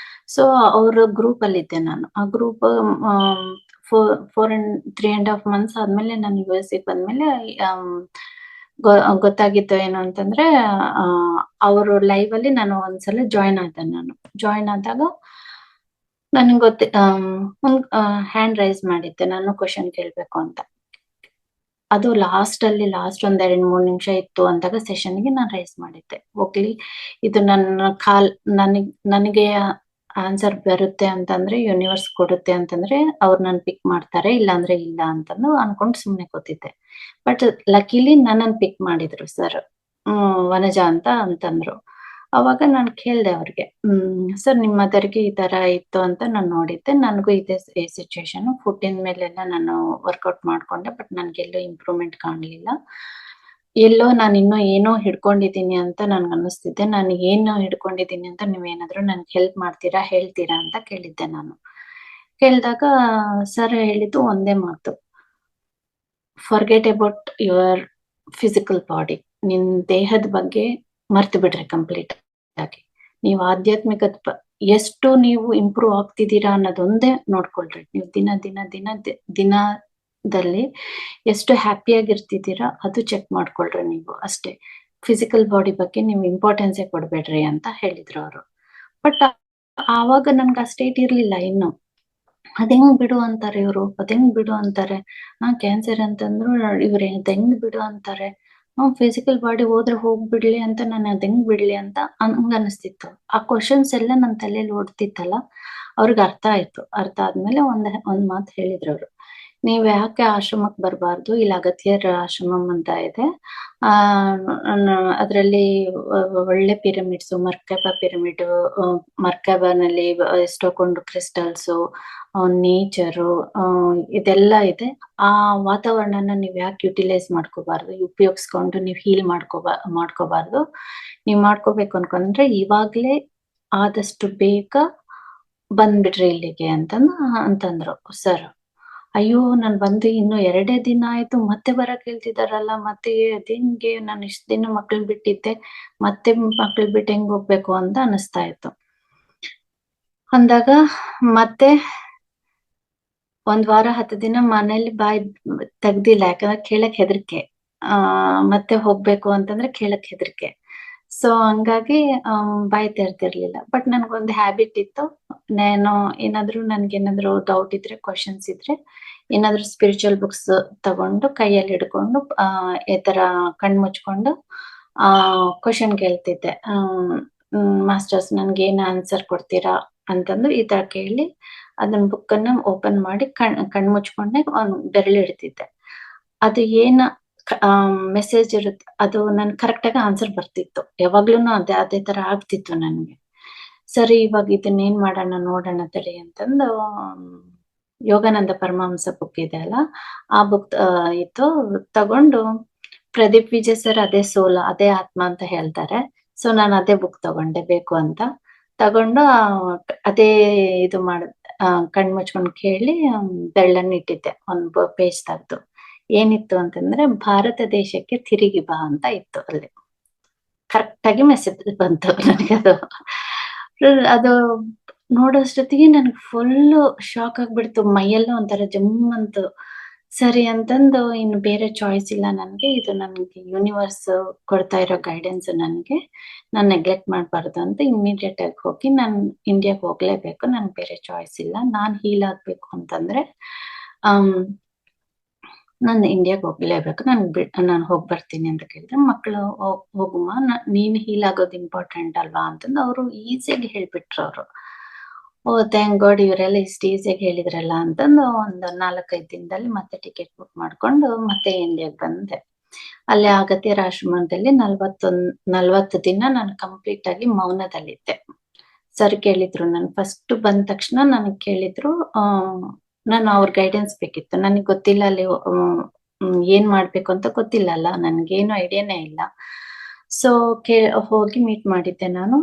ಸೊ ಅವ್ರ ಗ್ರೂಪ್ ಅಲ್ಲಿ ಇದ್ದೆ ನಾನು. ಆ ಗ್ರೂಪ್ 3.5 months ಆದ್ಮೇಲೆ ನಾನು US ಗೆ ಬಂದ್ಮೇಲೆ ಗೊತ್ತಾಗಿತ್ತು ಏನು ಅಂತಂದ್ರೆ, ಅವರು ಲೈವ್ ಅಲ್ಲಿ ನಾನು ಒಂದ್ಸಲ ಜಾಯಿನ್ ಆದಾಗ ನನ್ಗೆ ಹ್ಯಾಂಡ್ ರೈಸ್ ಮಾಡಿದ್ದೆ, ನಾನು ಕ್ವಶನ್ ಕೇಳ್ಬೇಕು ಅಂತ. ಅದು ಲಾಸ್ಟ್ ಒಂದ್ 2-3 ನಿಮಿಷ ಇತ್ತು ಅಂದಾಗ ಸೆಷನ್ಗೆ ನಾನು ರೈಸ್ ಮಾಡಿದ್ದೆ. ಹೋಗ್ಲಿ, ಇದು ನನಗೆ ಆನ್ಸರ್ ಬರುತ್ತೆ ಅಂತಂದ್ರೆ, ಯೂನಿವರ್ಸ್ ಕೊಡುತ್ತೆ ಅಂತಂದ್ರೆ ಅವ್ರು ನನ್ ಪಿಕ್ ಮಾಡ್ತಾರೆ, ಇಲ್ಲಾಂದ್ರೆ ಇಲ್ಲ ಅಂತಂದು ಅನ್ಕೊಂಡು ಸುಮ್ನೆ ಕೂತಿದ್ದೆ. ಬಟ್ ಲಕಿಲಿ ನನ್ನನ್ ಪಿಕ್ ಮಾಡಿದ್ರು ಸರ್, ವನಜಾ ಅಂತಂದ್ರು. ಅವಾಗ ನಾನು ಕೇಳ್ದೆ ಅವ್ರಿಗೆ, ಸರ್ ನಿಮ್ಮ ಮದರ್ಗೆ ಈ ತರ ಇತ್ತು ಅಂತ ನಾನು ನೋಡಿದ್ದೆ, ನನಗೂ ಇದೆ ಸಿಚುವೇಶನ್, ಫುಡ್ ಮೇಲೆಲ್ಲ ನಾನು ವರ್ಕೌಟ್ ಮಾಡ್ಕೊಂಡೆ, ಬಟ್ ನನ್ಗೆಲ್ಲೂ ಇಂಪ್ರೂವ್ಮೆಂಟ್ ಕಾಣ್ಲಿಲ್ಲ, ಎಲ್ಲೋ ನಾನು ಇನ್ನೂ ಏನೋ ಹಿಡ್ಕೊಂಡಿದ್ದೀನಿ ಅಂತ ನನ್ಗೆ ಅನ್ನಿಸ್ತಿದ್ದೆ. ನಾನು ಏನೋ ಹಿಡ್ಕೊಂಡಿದ್ದೀನಿ ಅಂತ ನೀವೇನಾದ್ರೂ ನನ್ಗೆ ಹೆಲ್ಪ್ ಮಾಡ್ತೀರಾ, ಹೇಳ್ತೀರಾ ಅಂತ ಕೇಳಿದ್ದೆ ನಾನು. ಕೇಳಿದಾಗ ಸರ್ ಹೇಳಿದ್ದು ಒಂದೇ ಮಾತು, forget about your physical body. ನಿನ್ ದೇಹದ ಬಗ್ಗೆ ಮರ್ತು ಬಿಡ್ರಿ ಕಂಪ್ಲೀಟ್ ಆಗಿ. ನೀವು ಎಷ್ಟು ನೀವು ಇಂಪ್ರೂವ್ ಆಗ್ತಿದ್ದೀರಾ ಅನ್ನೋದೊಂದೇ ನೋಡ್ಕೊಳ್ರಿ. ನೀವು ದಿನದಲ್ಲಿ ಎಷ್ಟು ಹ್ಯಾಪಿಯಾಗಿರ್ತಿದ್ದೀರಾ ಅದು ಚೆಕ್ ಮಾಡ್ಕೊಳ್ರಿ ನೀವು ಅಷ್ಟೇ. ಫಿಸಿಕಲ್ ಬಾಡಿ ಬಗ್ಗೆ ನೀವು ಇಂಪಾರ್ಟೆನ್ಸೇ ಕೊಡ್ಬೇಡ್ರಿ ಅಂತ ಹೇಳಿದ್ರು ಅವರು. ಬಟ್ ಆವಾಗ ನನ್ಗೆ ಆ ಸ್ಟೇಟ್ ಇರ್ಲಿಲ್ಲ ಇನ್ನು. ಅದೇಂಗ್ ಬಿಡು ಅಂತಾರೆ ಇವ್ರು, ಕ್ಯಾನ್ಸರ್ ಅಂತಂದ್ರು ಇವ್ರು ಹೆಂಗ್ ಬಿಡು ಅಂತಾರೆ, ಫಿಸಿಕಲ್ ಬಾಡಿ ಹೋದ್ರೆ ಹೋಗ್ಬಿಡ್ಲಿ ಅಂತ ನಾನು ಅದೆಂಗ್ ಬಿಡ್ಲಿ ಅಂತ ಹಂಗ ಅನಿಸ್ತಿತ್ತು. ಆ ಕ್ವಶನ್ಸ್ ಎಲ್ಲ ನನ್ನ ತಲೆಯಲ್ಲಿ ಓಡ್ತಿತ್ತಲ್ಲ, ಅವ್ರಿಗೆ ಅರ್ಥ ಆಯ್ತು. ಅರ್ಥ ಆದ್ಮೇಲೆ ಒಂದ್ ಮಾತು ಹೇಳಿದ್ರು ಅವ್ರು, ನೀವ್ ಯಾಕೆ ಆಶ್ರಮಕ್ ಬರ್ಬಾರ್ದು, ಇಲ್ಲಿ ಅಗತ್ಯರ ಆಶ್ರಮಂ ಅಂತ ಇದೆ, ಅದ್ರಲ್ಲಿ ಒಳ್ಳೆ ಪಿರಮಿಡ್ಸ್, ಮರ್ಕಬಾ ಪಿರಮಿಡ್, ಮರ್ಕಬಾನಲ್ಲಿ ಎಷ್ಟೊಂದು ಕ್ರಿಸ್ಟಲ್ಸ್, ನೇಚರು, ಇದೆಲ್ಲ ಇದೆ. ಆ ವಾತಾವರಣನ ನೀವ್ ಯಾಕೆ ಯುಟಿಲೈಸ್ ಮಾಡ್ಕೋಬಾರ್ದು, ಉಪಯೋಗಿಸ್ಕೊಂಡು ನೀವ್ ಹೀಲ್ ಮಾಡ್ಕೋಬಾರ್ದು. ನೀವ್ ಮಾಡ್ಕೋಬೇಕು ಅನ್ಕೊಂಡ್ರೆ ಇವಾಗ್ಲೇ ಆದಷ್ಟು ಬೇಗ ಬಂದ್ಬಿಡ್ರಿ ಇಲ್ಲಿಗೆ ಅಂತಂದ್ರು ಸರ್. ಅಯ್ಯೋ, ನಾನ್ ಬಂದು ಇನ್ನು 2 ದಿನ ಆಯ್ತು, ಮತ್ತೆ ಬರಕ್ ಹೇಳ್ತಿದಾರಲ್ಲ, ಮತ್ತೆ ಅದೇಂಗೆ, ನಾನು ಇಷ್ಟ ದಿನ ಮಕ್ಳು ಬಿಟ್ಟಿದ್ದೆ, ಮತ್ತೆ ಮಕ್ಳು ಬಿಟ್ಟು ಹೆಂಗ್ ಹೋಗ್ಬೇಕು ಅಂತ ಅನಿಸ್ತಾ ಇತ್ತು. ಅಂದಾಗ ಮತ್ತೆ ಒಂದ್ ವಾರ 10 ದಿನ ಮನೇಲಿ ಬಾಯಿ ತೆಗ್ದಿಲ್ಲ, ಯಾಕಂದ್ರೆ ಕೇಳಕ್ ಹೆದರಿಕೆ. ಮತ್ತೆ ಹೋಗ್ಬೇಕು ಅಂತಂದ್ರೆ ಕೇಳಕ್ ಹೆದರಿಕೆ. ಸೊ ಹಂಗಾಗಿ ಬಾಯಿ ತೆರ್ದಿರ್ಲಿಲ್ಲ. ಬಟ್ ನನ್ಗೊಂದು ಹ್ಯಾಬಿಟ್ ಇತ್ತು. ನಾನು ನನ್ಗೇನಾದ್ರು ಡೌಟ್ ಇದ್ರೆ, ಕ್ವಶನ್ಸ್ ಇದ್ರೆ, ಏನಾದ್ರು ಸ್ಪಿರಿಚುವಲ್ ಬುಕ್ಸ್ ತಗೊಂಡು ಕೈಯಲ್ಲಿ ಹಿಡ್ಕೊಂಡು ಈ ತರ ಕಣ್ ಮುಚ್ಕೊಂಡು ಕ್ವಶನ್ ಕೇಳ್ತಿದ್ದೆ. ಮಾಸ್ಟರ್ಸ್ ನನ್ಗೆ ಏನ್ ಆನ್ಸರ್ ಕೊಡ್ತೀರಾ ಅಂತಂದು ಈ ತರ ಕೇಳಿ ಅದನ್ನ ಬುಕ್ ಅನ್ನ ಓಪನ್ ಮಾಡಿ ಕಣ್ ಮುಚ್ಕೊಂಡೆ ಬೆರಳಿಡ್ತಿದ್ದೆ. ಅದು ಏನ ಮೆಸೇಜ್ ಇರುತ್ತೆ ಅದು ನನ್ ಕರೆಕ್ಟ್ ಆಗಿ ಆನ್ಸರ್ ಬರ್ತಿತ್ತು. ಯಾವಾಗ್ಲೂನು ಅದೇ ತರ ಆಗ್ತಿತ್ತು ನನ್ಗೆ. ಸರಿ, ಇವಾಗ ಇದನ್ನೇನ್ ಮಾಡೋಣ ನೋಡೋಣ ತಡಿ ಅಂತಂದು ಯೋಗಾನಂದ ಪರಮಹಂಸ ಬುಕ್ ಇದೆ ಅಲ್ಲ, ಆ ಬುಕ್ ಇತ್ತು. ತಗೊಂಡು ಪ್ರದೀಪ್ ವಿಜಯ್ ಸರ್ ಅದೇ ಸೋಲ್, ಅದೇ ಆತ್ಮ ಅಂತ ಹೇಳ್ತಾರೆ. ಸೊ ನಾನು ಅದೇ ಬುಕ್ ತಗೊಂಡೆ ಬೇಕು ಅಂತ. ತಗೊಂಡು ಅದೇ ಇದು ಕಣ್ ಮುಚ್ಕೊಂಡ್ ಕೇಳಿ ಬೆರಳನ್ನ ಇಟ್ಟಿದ್ದೆ ಒಂದ್ ಪೇಜ್ ತೆಗ್ದು. ಏನಿತ್ತು ಅಂತಂದ್ರೆ, ಭಾರತ ದೇಶಕ್ಕೆ ತಿರುಗಿ ಬಾ ಅಂತ ಇತ್ತು ಅಲ್ಲಿ. ಕರೆಕ್ಟ್ ಆಗಿ ಮೆಸೇಜ್ ಬಂತು ನನಗದು. ಅದು ನೋಡೋಷ್ಟೊತ್ತಿಗೆ ನನ್ಗೆ ಫುಲ್ ಶಾಕ್ ಆಗ್ಬಿಡ್ತು. ಮೈಯೆಲ್ಲ ಒಂಥರ ಜಮ್ ಅಂತು. ಸರಿ ಅಂತಂದು ಇನ್ನು ಬೇರೆ ಚಾಯ್ಸ್ ಇಲ್ಲ ನನ್ಗೆ, ಇದು ನನ್ಗೆ ಯೂನಿವರ್ಸ್ ಕೊಡ್ತಾ ಇರೋ ಗೈಡೆನ್ಸ್ ನನ್ಗೆ, ನಾನ್ ನೆಗ್ಲೆಕ್ಟ್ ಮಾಡ್ಬಾರ್ದು ಅಂತ ಇಮಿಡಿಯೇಟ್ ಆಗಿ ಹೋಗಿ ನಾನ್ ಇಂಡಿಯಾಗ್ ಹೋಗ್ಲೇಬೇಕು. ನನ್ಗೆ ಬೇರೆ ಚಾಯ್ಸ್ ಇಲ್ಲ. ನಾನ್ ಹೀಲ್ ಆಗ್ಬೇಕು ಅಂತಂದ್ರೆ ನಾನು ಇಂಡಿಯಾಗ್ ಹೋಗ್ಲೇಬೇಕು. ನಾನು ಹೋಗ್ ಬರ್ತೀನಿ ಅಂತ ಕೇಳಿದ್ರೆ, ಮಕ್ಕಳು ಹೋಗುಮ್ಮ, ನೀನ್ ಹೀಲ್ ಆಗೋದು ಇಂಪಾರ್ಟೆಂಟ್ ಅಲ್ವಾ ಅಂತಂದು ಅವ್ರು ಈಸಿಯಾಗಿ ಹೇಳ್ಬಿಟ್ರು ಅವ್ರು. ಓ ಥ್ಯಾಂಕ್ ಗಾಡ್, ಇವರೆಲ್ಲ ಇಷ್ಟು ಈಸಿಯಾಗಿ ಹೇಳಿದ್ರಲ್ಲ ಅಂತಂದು ಒಂದು 4-5 ದಿನದಲ್ಲಿ ಮತ್ತೆ ಟಿಕೆಟ್ ಬುಕ್ ಮಾಡ್ಕೊಂಡು ಮತ್ತೆ ಇಂಡಿಯಾಗ್ ಬಂದೆ. ಅಲ್ಲಿ ಅಗತ್ಯರ ಆಶ್ರಮದಲ್ಲಿ 40 ದಿನ ನಾನು ಕಂಪ್ಲೀಟ್ ಆಗಿ ಮೌನದಲ್ಲಿದ್ದೆ. ಸರ್ ಕೇಳಿದ್ರು, ನಾನು ಫಸ್ಟ್ ಬಂದ ತಕ್ಷಣ ನನಗ್ ಕೇಳಿದ್ರು, ನಾನು ಅವ್ರ ಗೈಡೆನ್ಸ್ ಬೇಕಿತ್ತು. ನನಗ್ ಗೊತ್ತಿಲ್ಲ ಅಲ್ಲಿ ಏನ್ ಮಾಡ್ಬೇಕು ಅಂತ ಗೊತ್ತಿಲ್ಲ ಅಲ್ಲ, ನನ್ಗೇನು ಐಡಿಯಾನೇ ಇಲ್ಲ. ಸೊ ಹೋಗಿ ಮೀಟ್ ಮಾಡಿದ್ದೆ ನಾನು.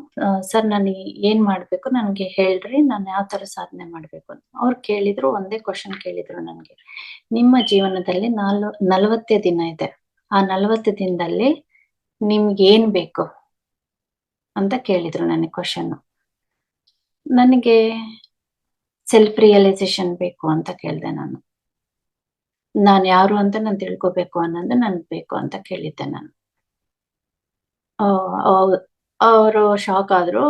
ಸರ್ ನಾನು ಏನ್ ಮಾಡ್ಬೇಕು ನನ್ಗೆ ಹೇಳ್ರಿ, ನಾನು ಯಾವ ತರ ಸಾಧನೆ ಮಾಡ್ಬೇಕು ಅಂತ. ಅವ್ರು ಕೇಳಿದ್ರು, ಒಂದೇ ಕ್ವಶನ್ ಕೇಳಿದ್ರು ನನ್ಗೆ, ನಿಮ್ಮ ಜೀವನದಲ್ಲಿ 40 ದಿನ ಇದೆ, ಆ 40 ದಿನದಲ್ಲಿ ನಿಮ್ಗೆ ಏನ್ ಬೇಕು ಅಂತ ಕೇಳಿದ್ರು ನನಗೆ ಕ್ವಶನ್. ನನಗೆ ಸೆಲ್ಫ್ ರಿಯಲೈಸೇಷನ್ ಬೇಕು ಅಂತ ಕೇಳಿದೆ ನಾನು. ನಾನ್ ಯಾರು ಅಂತ ನಾನು ತಿಳ್ಕೊಬೇಕು ಅನ್ನೋದು ನನ್ಗೆ ಬೇಕು ಅಂತ ಕೇಳಿದ್ದೆ ನಾನು. ಅವರು ಶಾಕ್ ಆದ್ರು.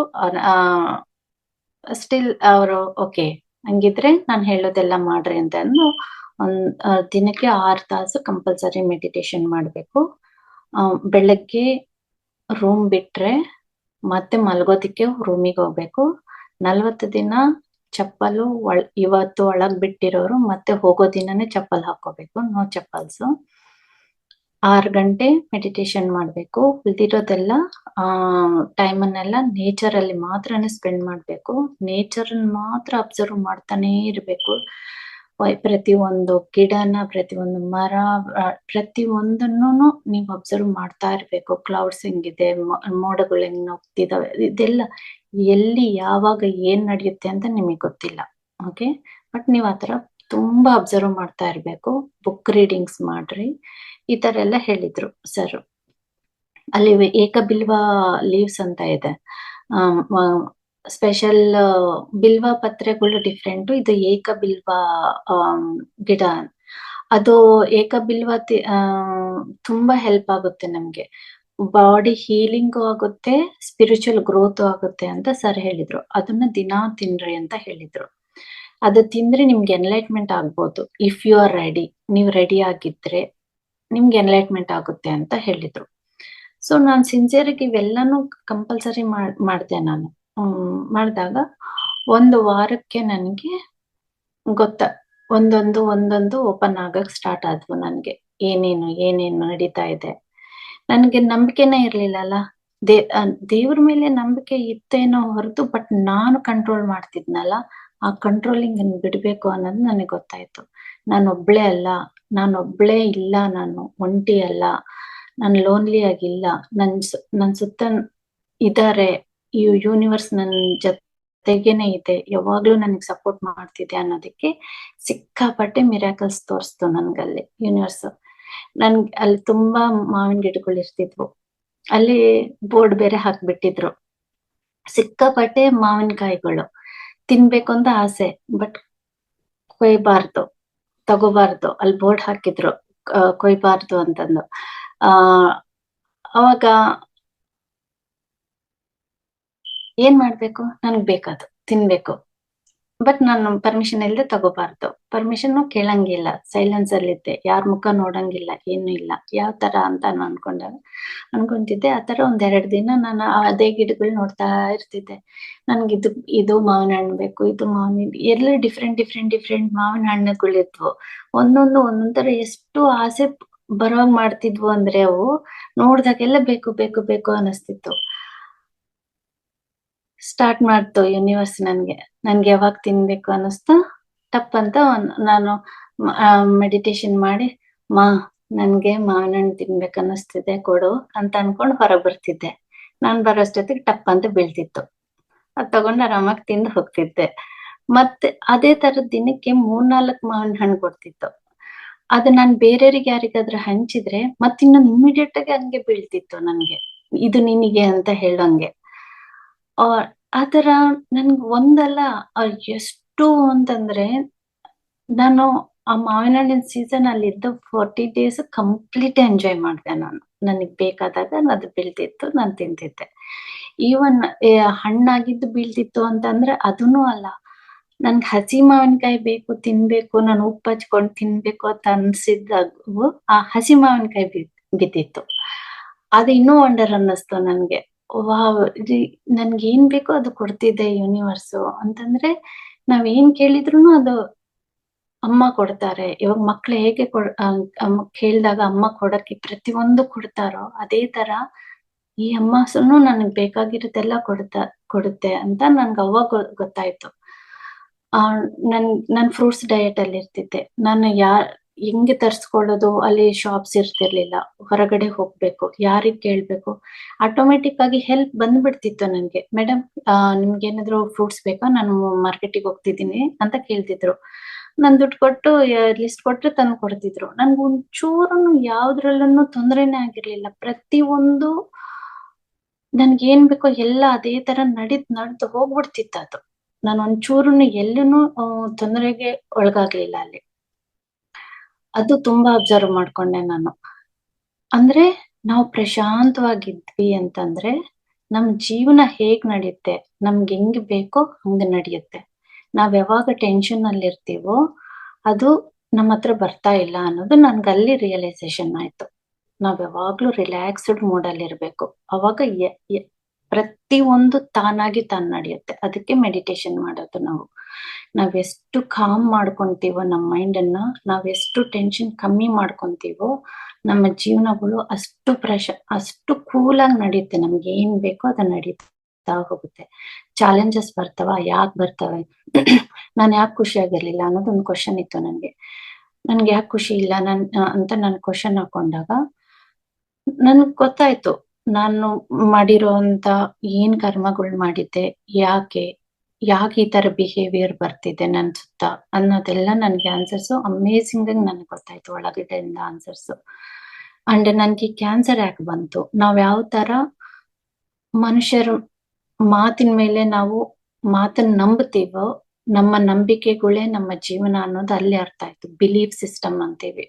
ಸ್ಟಿಲ್ ಅವರು ಓಕೆ, ಹಂಗಿದ್ರೆ ನಾನು ಹೇಳೋದೆಲ್ಲ ಮಾಡ್ರಿ ಅಂತ ಅಂದು ದಿನಕ್ಕೆ 6 ತಾಸು ಕಂಪಲ್ಸರಿ ಮೆಡಿಟೇಷನ್ ಮಾಡ್ಬೇಕು. ಬೆಳಗ್ಗೆ ರೂಮ್ ಬಿಟ್ರೆ ಮತ್ತೆ ಮಲ್ಗೋದಿಕ್ಕೆ ರೂಮಿಗೆ ಹೋಗ್ಬೇಕು. 40 ದಿನ ಚಪ್ಪಲು ಇವತ್ತು ಒಳಗ್ ಬಿಟ್ಟಿರೋರು ಮತ್ತೆ ಹೋಗೋ ದಿನನೇ ಚಪ್ಪಲ್ ಹಾಕೋಬೇಕು, ನೋ ಚಪ್ಪಲ್ಸು. 6 ಗಂಟೆ ಮೆಡಿಟೇಷನ್ ಮಾಡ್ಬೇಕು. ಉಳಿದಿರೋದೆಲ್ಲ ಟೈಮನ್ನೆಲ್ಲ ನೇಚರ್ ಅಲ್ಲಿ ಮಾತ್ರನೇ ಸ್ಪೆಂಡ್ ಮಾಡ್ಬೇಕು. ನೇಚರ್ ಮಾತ್ರ ಅಬ್ಸರ್ವ್ ಮಾಡ್ತಾನೆ ಇರ್ಬೇಕು. ಪ್ರತಿಯೊಂದು ಗಿಡನ, ಪ್ರತಿಯೊಂದು ಮರ, ಪ್ರತಿಯೊಂದನ್ನು ನೀವು ಅಬ್ಸರ್ವ್ ಮಾಡ್ತಾ ಇರ್ಬೇಕು. ಕ್ಲೌಡ್ಸ್ ಹೆಂಗಿದೆ, ಮೋಡಗಳು ಹೆಂಗ್ ಹೋಗ್ತಿದಾವೆ, ಇದೆಲ್ಲ ಎಲ್ಲಿ ಯಾವಾಗ ಏನ್ ನಡೆಯುತ್ತೆ ಅಂತ ನಿಮಗೆ ಗೊತ್ತಿಲ್ಲ. ಓಕೆ, ಬಟ್ ನೀವ್ ಆತರ ತುಂಬಾ ಅಬ್ಸರ್ವ್ ಮಾಡ್ತಾ ಇರ್ಬೇಕು. ಬುಕ್ ರೀಡಿಂಗ್ಸ್ ಮಾಡ್ರಿ, ಈ ತರ ಎಲ್ಲ ಹೇಳಿದ್ರು ಸರ್. ಅಲ್ಲಿ ಏಕಬಿಲ್ವ ಲೀವ್ಸ್ ಅಂತ ಇದೆ. ಸ್ಪೆಷಲ್ ಬಿಲ್ವ ಪತ್ರೆಗಳು ಡಿಫ್ರೆಂಟ್, ಇದು ಏಕಬಿಲ್ವ ಗಿಡ. ಅದು ಏಕಬಿಲ್ವ ತುಂಬಾ ಹೆಲ್ಪ್ ಆಗುತ್ತೆ ನಮ್ಗೆ. ಬಾಡಿ ಹೀಲಿಂಗು ಆಗುತ್ತೆ, ಸ್ಪಿರಿಚುವಲ್ ಗ್ರೋತ್ ಆಗುತ್ತೆ ಅಂತ ಸರ್ ಹೇಳಿದ್ರು. ಅದನ್ನ ದಿನಾ ತಿನ್ರಿ ಅಂತ ಹೇಳಿದ್ರು. ಅದು ತಿಂದ್ರೆ ನಿಮ್ಗೆ ಎನ್ಲೈಟ್ಮೆಂಟ್ ಆಗ್ಬೋದು. ಇಫ್ ಯು ಆರ್ ರೆಡಿ, ನೀವು ರೆಡಿ ಆಗಿದ್ರೆ ನಿಮ್ಗೆ ಎನ್ಲೈಟ್ಮೆಂಟ್ ಆಗುತ್ತೆ ಅಂತ ಹೇಳಿದ್ರು. ಸೊ ನಾನ್ ಸಿನ್ಸಿಯರ್ಗೆ ಇವೆಲ್ಲಾನು ಕಂಪಲ್ಸರಿ ಮಾಡ್ದೆ ನಾನು. ಮಾಡಿದಾಗ 1 ವಾರಕ್ಕೆ ನನಗೆ ಒಂದೊಂದು ಓಪನ್ ಆಗಕ್ ಸ್ಟಾರ್ಟ್ ಆದ್ವು ನನ್ಗೆ. ಏನೇನು ನಡೀತಾ ಇದೆ. ನನ್ಗೆ ನಂಬಿಕೆನೇ ಇರ್ಲಿಲ್ಲಲ್ಲ. ದೇವ್ರ ಮೇಲೆ ನಂಬಿಕೆ ಇತ್ತೇನೋ ಹೊರತು, ಬಟ್ ನಾನು ಕಂಟ್ರೋಲ್ ಮಾಡ್ತಿದ್ನಲ್ಲ, ಆ ಕಂಟ್ರೋಲಿಂಗ್ ಬಿಡ್ಬೇಕು ಅನ್ನೋದು ನನಗೆ ಗೊತ್ತಾಯ್ತು. ನಾನೊಬ್ಳೆ ಅಲ್ಲ, ನಾನೊಬ್ಳೆ ಇಲ್ಲ, ನಾನು ಒಂಟಿ ಅಲ್ಲ, ನಾನು ಲೋನ್ಲಿ ಆಗಿಲ್ಲ, ನನ್ ಸುತ್ತ ಇದಾರೆ. ಈ ಯೂನಿವರ್ಸ್ ನನ್ ಜೊತೆಗೇನೆ ಇದೆ, ಯಾವಾಗ್ಲೂ ನನಗೆ ಸಪೋರ್ಟ್ ಮಾಡ್ತಿದೆ ಅನ್ನೋದಕ್ಕೆ ಸಿಕ್ಕಾಪಟ್ಟೆ ಮಿರಾಕಲ್ಸ್ ತೋರಿಸ್ತು ನನ್ಗಲ್ಲಿ ಯೂನಿವರ್ಸ್. ನನ್ಗೆ ಅಲ್ಲಿ ತುಂಬಾ ಮಾವಿನ ಗಿಡಗಳು ಇರ್ತಿದ್ವು. ಅಲ್ಲಿ ಬೋರ್ಡ್ ಬೇರೆ ಹಾಕ್ಬಿಟ್ಟಿದ್ರು, ಸಿಕ್ಕಾಪಟ್ಟೆ ಮಾವಿನಕಾಯಿಗಳು ತಿನ್ಬೇಕು ಅಂತ ಆಸೆ. ಬಟ್ ಕೊಯ್ಬಾರ್ದು, ತಗೋಬಾರ್ದು, ಅಲ್ಲಿ ಬೋರ್ಡ್ ಹಾಕಿದ್ರು ಕೊಯ್ಬಾರ್ದು ಅಂತಂದು. ಆ ಅವಾಗ ಏನ್ ಮಾಡ್ಬೇಕು, ನನ್ಗ್ ಬೇಕದು ತಿನ್ಬೇಕು, ಬಟ್ ನಾನು ಪರ್ಮಿಷನ್ ಇಲ್ಲದೆ ತಗೋಬಾರ್ದು. ಪರ್ಮಿಷನ್ ಕೇಳಂಗಿಲ್ಲ, ಸೈಲೆನ್ಸ್ ಅಲ್ಲಿ ಇದ್ದೆ, ಯಾರ ಮುಖ ನೋಡಂಗಿಲ್ಲ, ಏನು ಇಲ್ಲ. ಯಾವ ತರ ಅಂತ ಅನ್ಕೊಂತಿದ್ದೆ. ಆ ತರ ಒಂದೆರಡು ದಿನ ನಾನು ಅದೇ ಗಿಡಗಳು ನೋಡ್ತಾ ಇರ್ತಿದ್ದೆ. ನನ್ಗೆ ಇದು ಮಾವಿನ ಹಣ್ಣು ಬೇಕು, ಇದು ಎಲ್ಲ ಡಿಫ್ರೆಂಟ್ ಮಾವಿನ ಹಣ್ಣುಗಳಿದ್ವು. ಒಂದೊಂದ್ ತರ ಎಷ್ಟು ಆಸೆ ಬರೋಂಗ್ ಮಾಡ್ತಿದ್ವು ಅಂದ್ರೆ ಅವು ನೋಡ್ದಾಗೆಲ್ಲ ಬೇಕು ಬೇಕು ಬೇಕು ಅನಿಸ್ತಿತ್ತು. ಸ್ಟಾರ್ಟ್ ಮಾಡ್ತು ಯೂನಿವರ್ಸ್ ನನ್ಗೆ ಯಾವಾಗ ತಿನ್ಬೇಕು ಅನ್ನಿಸ್ತು, ಟಪ್ ಅಂತ ನಾನು ಮೆಡಿಟೇಷನ್ ಮಾಡಿ, ನನ್ಗೆ ಮಾವಿನ ಹಣ್ಣು ತಿನ್ಬೇಕು ಅನ್ನಿಸ್ತಿದೆ, ಕೊಡು ಅಂತ ಅನ್ಕೊಂಡು ಹೊರಗ್ ಬರ್ತಿದ್ದೆ. ನಾನ್ ಬರೋಷ್ಟೊತ್ತಿಗೆ ಟಪ್ ಅಂತ ಬೀಳ್ತಿತ್ತು. ಅದ್ ತಗೊಂಡು ಆರಾಮಾಗಿ ತಿಂದು ಹೋಗ್ತಿದ್ದೆ. ಮತ್ತೆ ಅದೇ ತರದ್ ದಿನಕ್ಕೆ 3-4 ಮಾವಿನ ಹಣ್ಣು ಕೊಡ್ತಿತ್ತು. ಅದು ನಾನ್ ಬೇರೆಯವ್ರಿಗೆ ಯಾರಿಗಾದ್ರೂ ಹಂಚಿದ್ರೆ ಮತ್ತಿನ್ನೊಂದು ಇಮಿಡಿಯೇಟ್ ಆಗಿ ಹಂಗೆ ಬೀಳ್ತಿತ್ತು ನನ್ಗೆ, ಇದು ನಿನಗೆ ಅಂತ ಹೇಳಂಗೆ. ಆತರ ನನ್ಗೆ ಒಂದಲ್ಲ ಎಷ್ಟು ಅಂತಂದ್ರೆ, ನಾನು ಆ ಮಾವಿನ ಹಣ್ಣಿನ ಸೀಸನ್ ಅಲ್ಲಿ ಇದ್ದ 40 days ಕಂಪ್ಲೀಟ್ ಎಂಜಾಯ್ ಮಾಡಿದೆ ನಾನು. ನನಗ್ ಬೇಕಾದಾಗ ಅದು ಬೀಳ್ತಿತ್ತು, ನಾನು ತಿಂತಿದ್ದೆ. ಈವನ್ ಹಣ್ಣಾಗಿದ್ದು ಬೀಳ್ತಿತ್ತು ಅಂತಂದ್ರೆ ಅದನ್ನೂ ಅಲ್ಲ, ನನ್ಗೆ ಹಸಿ ಮಾವಿನಕಾಯಿ ಬೇಕು, ತಿನ್ಬೇಕು, ನಾನು ಉಪ್ಪು ಹಚ್ಕೊಂಡು ತಿನ್ಬೇಕು ಅಂತ ಅನ್ಸಿದ್ದಾಗೂ ಆ ಹಸಿ ಮಾವಿನಕಾಯಿ ಬಿದ್ದಿತ್ತು. ಅದು ಇನ್ನೂ ವಂಡರ್ ಅನ್ನಿಸ್ತು ನನ್ಗೆ. ವಾವ್, ನನ್ಗೆ ಏನ್ ಬೇಕೋ ಅದು ಕೊಡ್ತಿದ್ದೆ ಯೂನಿವರ್ಸ್ ಅಂತಂದ್ರೆ, ನಾವ್ ಏನ್ ಕೇಳಿದ್ರು ಅದು ಅಮ್ಮ ಕೊಡ್ತಾರೆ. ಇವಾಗ ಮಕ್ಳು ಹೇಗೆ ಕೇಳಿದಾಗ ಅಮ್ಮ ಕೊಡಕ್ಕೆ ಪ್ರತಿಯೊಂದು ಕೊಡ್ತಾರೋ, ಅದೇ ತರ ಈ ಅಮ್ಮನು ನನಗ್ ಬೇಕಾಗಿರೋದೆಲ್ಲ ಕೊಡುತ್ತೆ ಅಂತ ನನ್ಗೆ ಅವಾಗ ಗೊತ್ತಾಯ್ತು. ನನ್ ಫ್ರೂಟ್ಸ್ ಡಯಟ್ ಅಲ್ಲಿ ಇರ್ತಿದ್ದೆ. ನಾನು ಹೆಂಗೆ ತರ್ಸ್ಕೊಳ್ಳೋದು, ಅಲ್ಲಿ ಶಾಪ್ಸ್ ಇರ್ತಿರ್ಲಿಲ್ಲ, ಹೊರಗಡೆ ಹೋಗ್ಬೇಕು, ಯಾರಿಗ್ ಕೇಳ್ಬೇಕು, ಆಟೋಮೆಟಿಕ್ ಆಗಿ ಹೆಲ್ಪ್ ಬಂದ್ಬಿಡ್ತಿತ್ತು ನನ್ಗೆ. ಮೇಡಮ್ ನಿಮ್ಗೆ ಏನಾದ್ರು ಫ್ರೂಟ್ಸ್ ಬೇಕಾ, ನಾನು ಮಾರ್ಕೆಟಿಗೆ ಹೋಗ್ತಿದ್ದೀನಿ ಅಂತ ಕೇಳ್ತಿದ್ರು. ನಾನ್ ದುಡ್ಡು ಕೊಟ್ಟು ಲಿಸ್ಟ್ ಕೊಟ್ರೆ ತಂದು ಕೊಡ್ತಿದ್ರು. ನನ್ಗೆ ಒಂಚೂರು ಯಾವ್ದ್ರಲ್ಲೂ ತೊಂದ್ರೆನೇ ಆಗಿರ್ಲಿಲ್ಲ. ಪ್ರತಿಯೊಂದು ನನ್ಗೆ ಏನ್ ಬೇಕೋ ಎಲ್ಲ ಅದೇ ತರ ನಡ್ದು ಹೋಗ್ಬಿಡ್ತಿತ್ತು ಅದು. ನಾನು ಒಂಚೂರು ಎಲ್ಲೂ ತೊಂದರೆಗೆ ಒಳಗಾಗ್ಲಿಲ್ಲ ಅಲ್ಲಿ. ಅದು ತುಂಬಾ ಅಬ್ಸರ್ವ್ ಮಾಡ್ಕೊಂಡೆ ನಾನು. ಅಂದ್ರೆ ನಾವು ಪ್ರಶಾಂತವಾಗಿದ್ವಿ ಅಂತಂದ್ರೆ ನಮ್ ಜೀವನ ಹೇಗ್ ನಡೆಯುತ್ತೆ, ನಮ್ಗೆ ಹೆಂಗ್ ಬೇಕೋ ಹಂಗ ನಡೆಯುತ್ತೆ. ನಾವ್ ಯಾವಾಗ ಟೆನ್ಷನ್ ಅಲ್ಲಿ ಇರ್ತೀವೋ ಅದು ನಮ್ಮ ಹತ್ರ ಬರ್ತಾ ಇಲ್ಲ ಅನ್ನೋದು ನನ್ಗಲ್ಲಿ ರಿಯಲೈಸೇಷನ್ ಆಯ್ತು. ನಾವ್ ಯಾವಾಗ್ಲೂ ರಿಲ್ಯಾಕ್ಸ್ಡ್ ಮೂಡ್ ಅಲ್ಲಿ ಇರ್ಬೇಕು. ಅವಾಗ ಪ್ರತಿಯೊಂದು ತಾನಾಗಿ ತಾನ್ ನಡೆಯುತ್ತೆ. ಅದಕ್ಕೆ ಮೆಡಿಟೇಷನ್ ಮಾಡೋದು ನಾವು. ನಾವೆಷ್ಟು ಕಾಮ್ ಮಾಡ್ಕೊಂತೀವೋ ನಮ್ಮ ಮೈಂಡ್ ಅನ್ನ, ನಾವೆಷ್ಟು ಟೆನ್ಷನ್ ಕಮ್ಮಿ ಮಾಡ್ಕೊಂತೀವೋ ನಮ್ಮ ಜೀವನಗಳು ಅಷ್ಟು ಕೂಲ್ ಆಗಿ ನಡೆಯುತ್ತೆ. ನಮ್ಗೆ ಏನ್ ಬೇಕೋ ಅದನ್ನ ನಡೀತಾ ಹೋಗುತ್ತೆ. ಚಾಲೆಂಜಸ್ ಬರ್ತಾವ, ಯಾಕೆ ಬರ್ತವೆ, ನಾನ್ ಯಾಕೆ ಖುಷಿಯಾಗಿರ್ಲಿಲ್ಲ ಅನ್ನೋದೊಂದು ಕ್ವಶನ್ ಇತ್ತು ನನ್ಗೆ. ಯಾಕೆ ಖುಷಿ ಇಲ್ಲ ಅಂತ ನಾನು ಕ್ವಶನ್ ಹಾಕೊಂಡಾಗ ನನ್ಗ್ ಗೊತ್ತಾಯ್ತು, ನಾನು ಮಾಡಿರೋಂತ ಏನ್ ಕರ್ಮಗಳು ಮಾಡಿದ್ದೆ, ಯಾಕೆ ಈ ತರ ಬಿಹೇವಿಯರ್ ಬರ್ತಿದೆ ನನ್ ಸುತ್ತ ಅನ್ನೋದೆಲ್ಲ ನನ್ಗೆ ಆನ್ಸರ್ಸ್ ಅಮೇಸಿಂಗ್ ಆಗಿ ನನ್ಗೆ ಗೊತ್ತಾಯ್ತು, ಒಳಗಡೆಯಿಂದ ಆನ್ಸರ್ಸ್. ಅಂಡ್ ನನ್ಗೆ ಕ್ಯಾನ್ಸರ್ ಯಾಕೆ ಬಂತು, ನಾವ್ ಯಾವ ತರ ಮನುಷ್ಯರು ಮಾತಿನ ಮೇಲೆ ನಾವು ಮಾತನ್ನ ನಂಬ್ತೀವೋ, ನಮ್ಮ ನಂಬಿಕೆಗಳೇ ನಮ್ಮ ಜೀವನ ಅನ್ನೋದು ಅಲ್ಲಿ ಅರ್ಥ ಆಯ್ತು. ಬಿಲೀಫ್ ಸಿಸ್ಟಮ್ ಅಂತೀವಿ.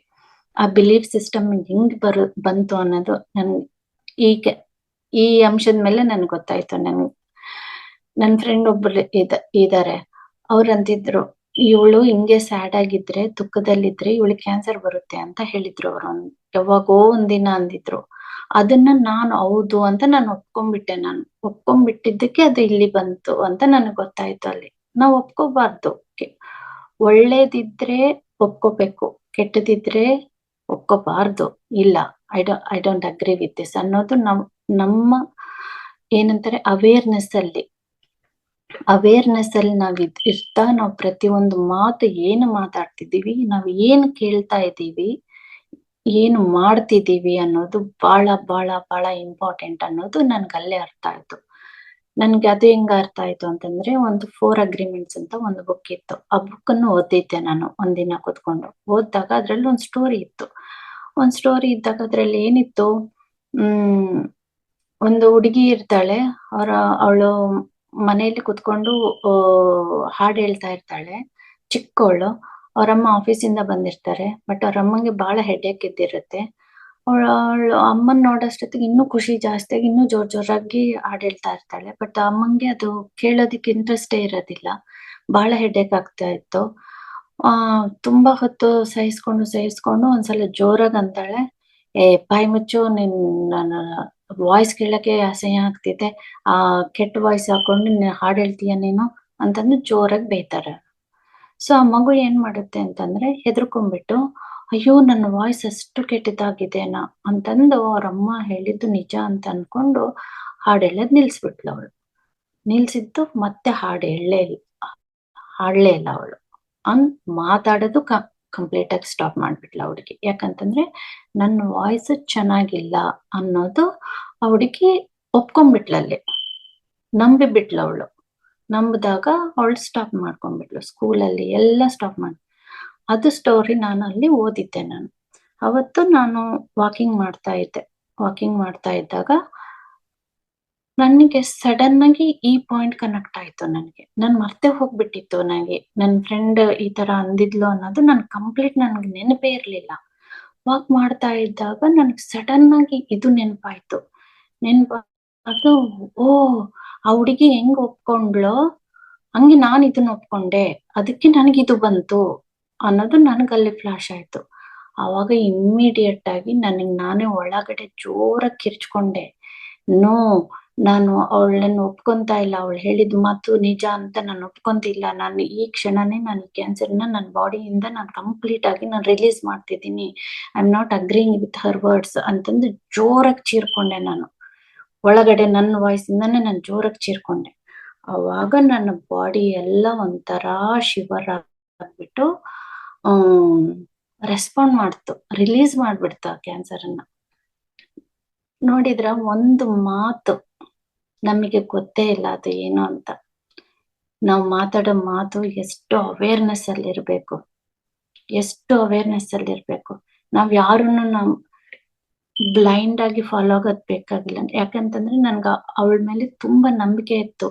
ಆ ಬಿಲೀಫ್ ಸಿಸ್ಟಮ್ ಹೆಂಗ್ ಬಂತು ಅನ್ನೋದು ಈಗ ಈ ಅಂಶದ ಮೇಲೆ ನನ್ಗೆ ಗೊತ್ತಾಯ್ತು. ನನ್ ಫ್ರೆಂಡ್ ಒಬ್ರು ಇದಾರೆ, ಅವ್ರಂತಿದ್ರು, ಇವಳು ಹಿಂಗೆ ಸ್ಯಾಡ್ ಆಗಿದ್ರೆ, ದುಃಖದಲ್ಲಿದ್ರೆ ಇವಳಿಗೆ ಕ್ಯಾನ್ಸರ್ ಬರುತ್ತೆ ಅಂತ ಹೇಳಿದ್ರು. ಅವ್ರು ಯಾವಾಗೋ ಒಂದಿನ ಅಂದಿದ್ರು. ಅದನ್ನ ನಾನು ಹೌದು ಅಂತ ನಾನು ಒಪ್ಕೊಂಡ್ಬಿಟ್ಟಿದ್ದಕ್ಕೆ ಅದು ಇಲ್ಲಿ ಬಂತು ಅಂತ ನನಗ್ ಗೊತ್ತಾಯ್ತು. ಅಲ್ಲಿ ನಾವ್ ಒಪ್ಕೋಬಾರ್ದು. ಒಳ್ಳೇದಿದ್ರೆ ಒಪ್ಕೋಬೇಕು, ಕೆಟ್ಟದಿದ್ರೆ ಒಪ್ಕೋಬಾರ್ದು. ಇಲ್ಲ, I don't agree with this ಅನ್ನೋದು ನಮ್ಮ ಏನಂತಾರೆ ಅವೇರ್ನೆಸ್ ಅಲ್ಲಿ ನಾವ್ ಇರ್ತಾ ನಾವು ಪ್ರತಿಯೊಂದು ಮಾತು ಏನು ಮಾತಾಡ್ತಿದೀವಿ, ನಾವ್ ಏನು ಕೇಳ್ತಾ ಇದ್ದೀವಿ, ಏನು ಮಾಡ್ತಿದೀವಿ ಅನ್ನೋದು ಬಹಳ ಬಹಳ ಬಹಳ ಇಂಪಾರ್ಟೆಂಟ್ ಅನ್ನೋದು ನನ್ಗಲ್ಲೇ ಅರ್ಥ ಆಯ್ತು. ನನ್ಗೆ ಅದು ಹೆಂಗ ಅರ್ಥ ಆಯ್ತು ಅಂತಂದ್ರೆ, ಒಂದು 4 ಅಗ್ರಿಮೆಂಟ್ಸ್ ಅಂತ ಒಂದು ಬುಕ್ ಇತ್ತು. ಆ ಬುಕ್ ಅನ್ನು ಓದಿದ್ದೆ ನಾನು ಒಂದಿನ ಕೂತ್ಕೊಂಡು. ಓದಿದಾಗ ಅದ್ರಲ್ಲಿ ಒಂದು ಸ್ಟೋರಿ ಇತ್ತು. ಇದ್ದಾಗ ಅದ್ರಲ್ಲಿ ಏನಿತ್ತು, ಒಂದು ಹುಡುಗಿ ಇರ್ತಾಳೆ, ಅವಳು ಮನೆಯಲ್ಲಿ ಕುತ್ಕೊಂಡು ಹಾಡು ಹೇಳ್ತಾ ಇರ್ತಾಳೆ, ಚಿಕ್ಕವಳು. ಅವ್ರಮ್ಮ ಆಫೀಸಿಂದ ಬಂದಿರ್ತಾರೆ. ಬಟ್ ಅವ್ರಮ್ಮಂಗೆ ಬಹಳ ಹೆಡ್ಏಕ್ ಇದ್ದಿರುತ್ತೆ. ಅವಳು ಅಮ್ಮನ್ ನೋಡೋಷ್ಟೊತ್ತಿಗೆ ಇನ್ನೂ ಖುಷಿ ಜಾಸ್ತಿಯಾಗಿ ಇನ್ನೂ ಜೋರಾಗಿ ಹಾಡ್ ಹೇಳ್ತಾ ಇರ್ತಾಳೆ. ಬಟ್ ಅಮ್ಮಂಗೆ ಅದು ಕೇಳೋದಿಕ್ಕೆ ಇಂಟ್ರೆಸ್ಟೇ ಇರೋದಿಲ್ಲ. ಬಹಳ ಹೆಡ್ಏಕ್ ಆಗ್ತಾ ಇತ್ತು. ತುಂಬಾ ಹೊತ್ತು ಸಹಿಸ್ಕೊಂಡು ಒಂದ್ಸಲ ಜೋರಾಗಿ ಅಂತಾಳೆ, ಬಾಯಿ ಮುಚ್ಚು, ನನ್ನ ವಾಯ್ಸ್ ಕೇಳಕ್ಕೆ ಅಸಹ್ಯ ಆಗ್ತಿದೆ, ಕೆಟ್ಟ ವಾಯ್ಸ್ ಹಾಕೊಂಡು ಹಾಡ್ ಹೇಳ್ತೀಯ ನೀನು ಅಂತಂದು ಜೋರಾಗಿ ಬೈತಾರೆ. ಸೊ ಆ ಮಗು ಏನ್ ಮಾಡುತ್ತೆ ಅಂತಂದ್ರೆ ಹೆದರ್ಕೊಂಡ್ಬಿಟ್ಟು, ಅಯ್ಯೋ ನನ್ನ ವಾಯ್ಸ್ ಅಷ್ಟು ಕೆಟ್ಟದಾಗಿದೆನಾ ಅಂತಂದು ಅವ್ರಮ್ಮ ಹೇಳಿದ್ದು ನಿಜ ಅಂತ ಅನ್ಕೊಂಡು ಹಾಡ್ ಹೇಳೋದ್ ನಿಲ್ಸ್ಬಿಟ್ಲು ಅವಳು. ನಿಲ್ಸಿದ್ದು ಮತ್ತೆ ಹಾಡ್ಲೇ ಇಲ್ಲ ಅವಳು. ಮಾತಾಡೋದು ಕಂಪ್ಲೀಟ್ ಆಗಿ ಸ್ಟಾಪ್ ಮಾಡ್ಬಿಟ್ಲ ಹುಡುಗಿ. ಯಾಕಂತಂದ್ರೆ ನನ್ನ ವಾಯ್ಸ್ ಚೆನ್ನಾಗಿಲ್ಲ ಅನ್ನೋದು ಹುಡುಗಿ ಒಪ್ಕೊಂಡ್ಬಿಟ್ಲಲ್ಲಿ, ನಂಬಿಬಿಟ್ಲ ಅವಳು. ನಂಬಿದಾಗ ಅವಳು ಸ್ಟಾಪ್ ಮಾಡ್ಕೊಂಡ್ಬಿಟ್ಲು. ಸ್ಕೂಲಲ್ಲಿ ಎಲ್ಲ ಸ್ಟಾಪ್ ಮಾಡಿ, ಅದು ಸ್ಟೋರಿ ನಾನು ಅಲ್ಲಿ ಓದಿದ್ದೆ. ಅವತ್ತು ನಾನು ವಾಕಿಂಗ್ ಮಾಡ್ತಾ ಇದ್ದಾಗ ನನಗೆ ಸಡನ್ ಆಗಿ ಈ ಪಾಯಿಂಟ್ ಕನೆಕ್ಟ್ ಆಯ್ತು. ನನ್ ಮರ್ತೆ ಹೋಗ್ಬಿಟ್ಟಿತ್ತು. ನನ್ ಫ್ರೆಂಡ್ ಈ ತರ ಅಂದಿದ್ಲು ಅನ್ನೋದು ನನ್ಗೆ ನೆನಪೇ ಇರ್ಲಿಲ್ಲ. ವಾಕ್ ಮಾಡ್ತಾ ಇದ್ದಾಗ ನನ್ಗೆ ಸಡನ್ ಆಗಿ ಇದು ನೆನಪಾಯ್ತು. ಅದು ಓ, ಆ ಹುಡುಗಿ ಹೆಂಗ್ ಒಪ್ಕೊಂಡ್ಲೋ ಹಂಗೆ ನಾನ್ ಇದನ್ನ ಒಪ್ಕೊಂಡೆ, ಅದಕ್ಕೆ ನನಗಿದು ಬಂತು ಅನ್ನೋದು ನನ್ಗಲ್ಲಿ ಫ್ಲಾಶ್ ಆಯ್ತು. ಆವಾಗ ಇಮ್ಮಿಡಿಯೇಟ್ ಆಗಿ ನಾನೇ ಒಳಗಡೆ ಜೋರಾಗಿ ಕಿರ್ಚ್ಕೊಂಡೆ. ನೋ, ನಾನು ಅವಳನ್ನ ಒಪ್ಕೊಂತಾ ಇಲ್ಲ. ಅವಳು ಹೇಳಿದ ಮಾತು ನಿಜ ಅಂತ ನಾನು ಒಪ್ಕೊಂತಿಲ್ಲ. ನಾನು ಈ ಕ್ಷಣನೇ ನಾನು ಕ್ಯಾನ್ಸರ್ನ ನನ್ನ ಬಾಡಿಯಿಂದ ನಾನು ಕಂಪ್ಲೀಟ್ ಆಗಿ ನಾನು ರಿಲೀಸ್ ಮಾಡ್ತಿದ್ದೀನಿ. I am not agreeing with her words ಅಂತಂದು ಜೋರಾಗಿ ಚೀರ್ಕೊಂಡೆ. ನಾನು ಒಳಗಡೆ ನನ್ನ ವಾಯ್ಸ್ ಇಂದಾನೆ ನಾನು ಜೋರಾಗಿ ಚೀರ್ಕೊಂಡೆ. ಅವಾಗ ನನ್ನ ಬಾಡಿ ಎಲ್ಲ ಒಂಥರ ಶಿವರ್ ಆಗ್ಬಿಟ್ಟು ರೆಸ್ಪಾಂಡ್ ಮಾಡ್ತು, ರಿಲೀಸ್ ಮಾಡ್ಬಿಡ್ತು ಆ ಕ್ಯಾನ್ಸರ್ ಅನ್ನ. ನೋಡಿದ್ರ, ಒಂದು ಮಾತು ನಮಗೆ ಗೊತ್ತೇ ಇಲ್ಲ ಅದು ಏನು ಅಂತ. ನಾವು ಮಾತಾಡೋ ಮಾತು ಎಷ್ಟು ಅವೇರ್ನೆಸ್ ಅಲ್ಲಿ ಇರ್ಬೇಕು, ನಾವ್ ಯಾರನ್ನು ಬ್ಲೈಂಡ್ ಆಗಿ ಫಾಲೋ ಆಗೋದ್ ಬೇಕಾಗಿಲ್ಲ. ಯಾಕಂತಂದ್ರೆ ನನ್ಗ ಅವಳ ಮೇಲೆ ತುಂಬಾ ನಂಬಿಕೆ ಇತ್ತು.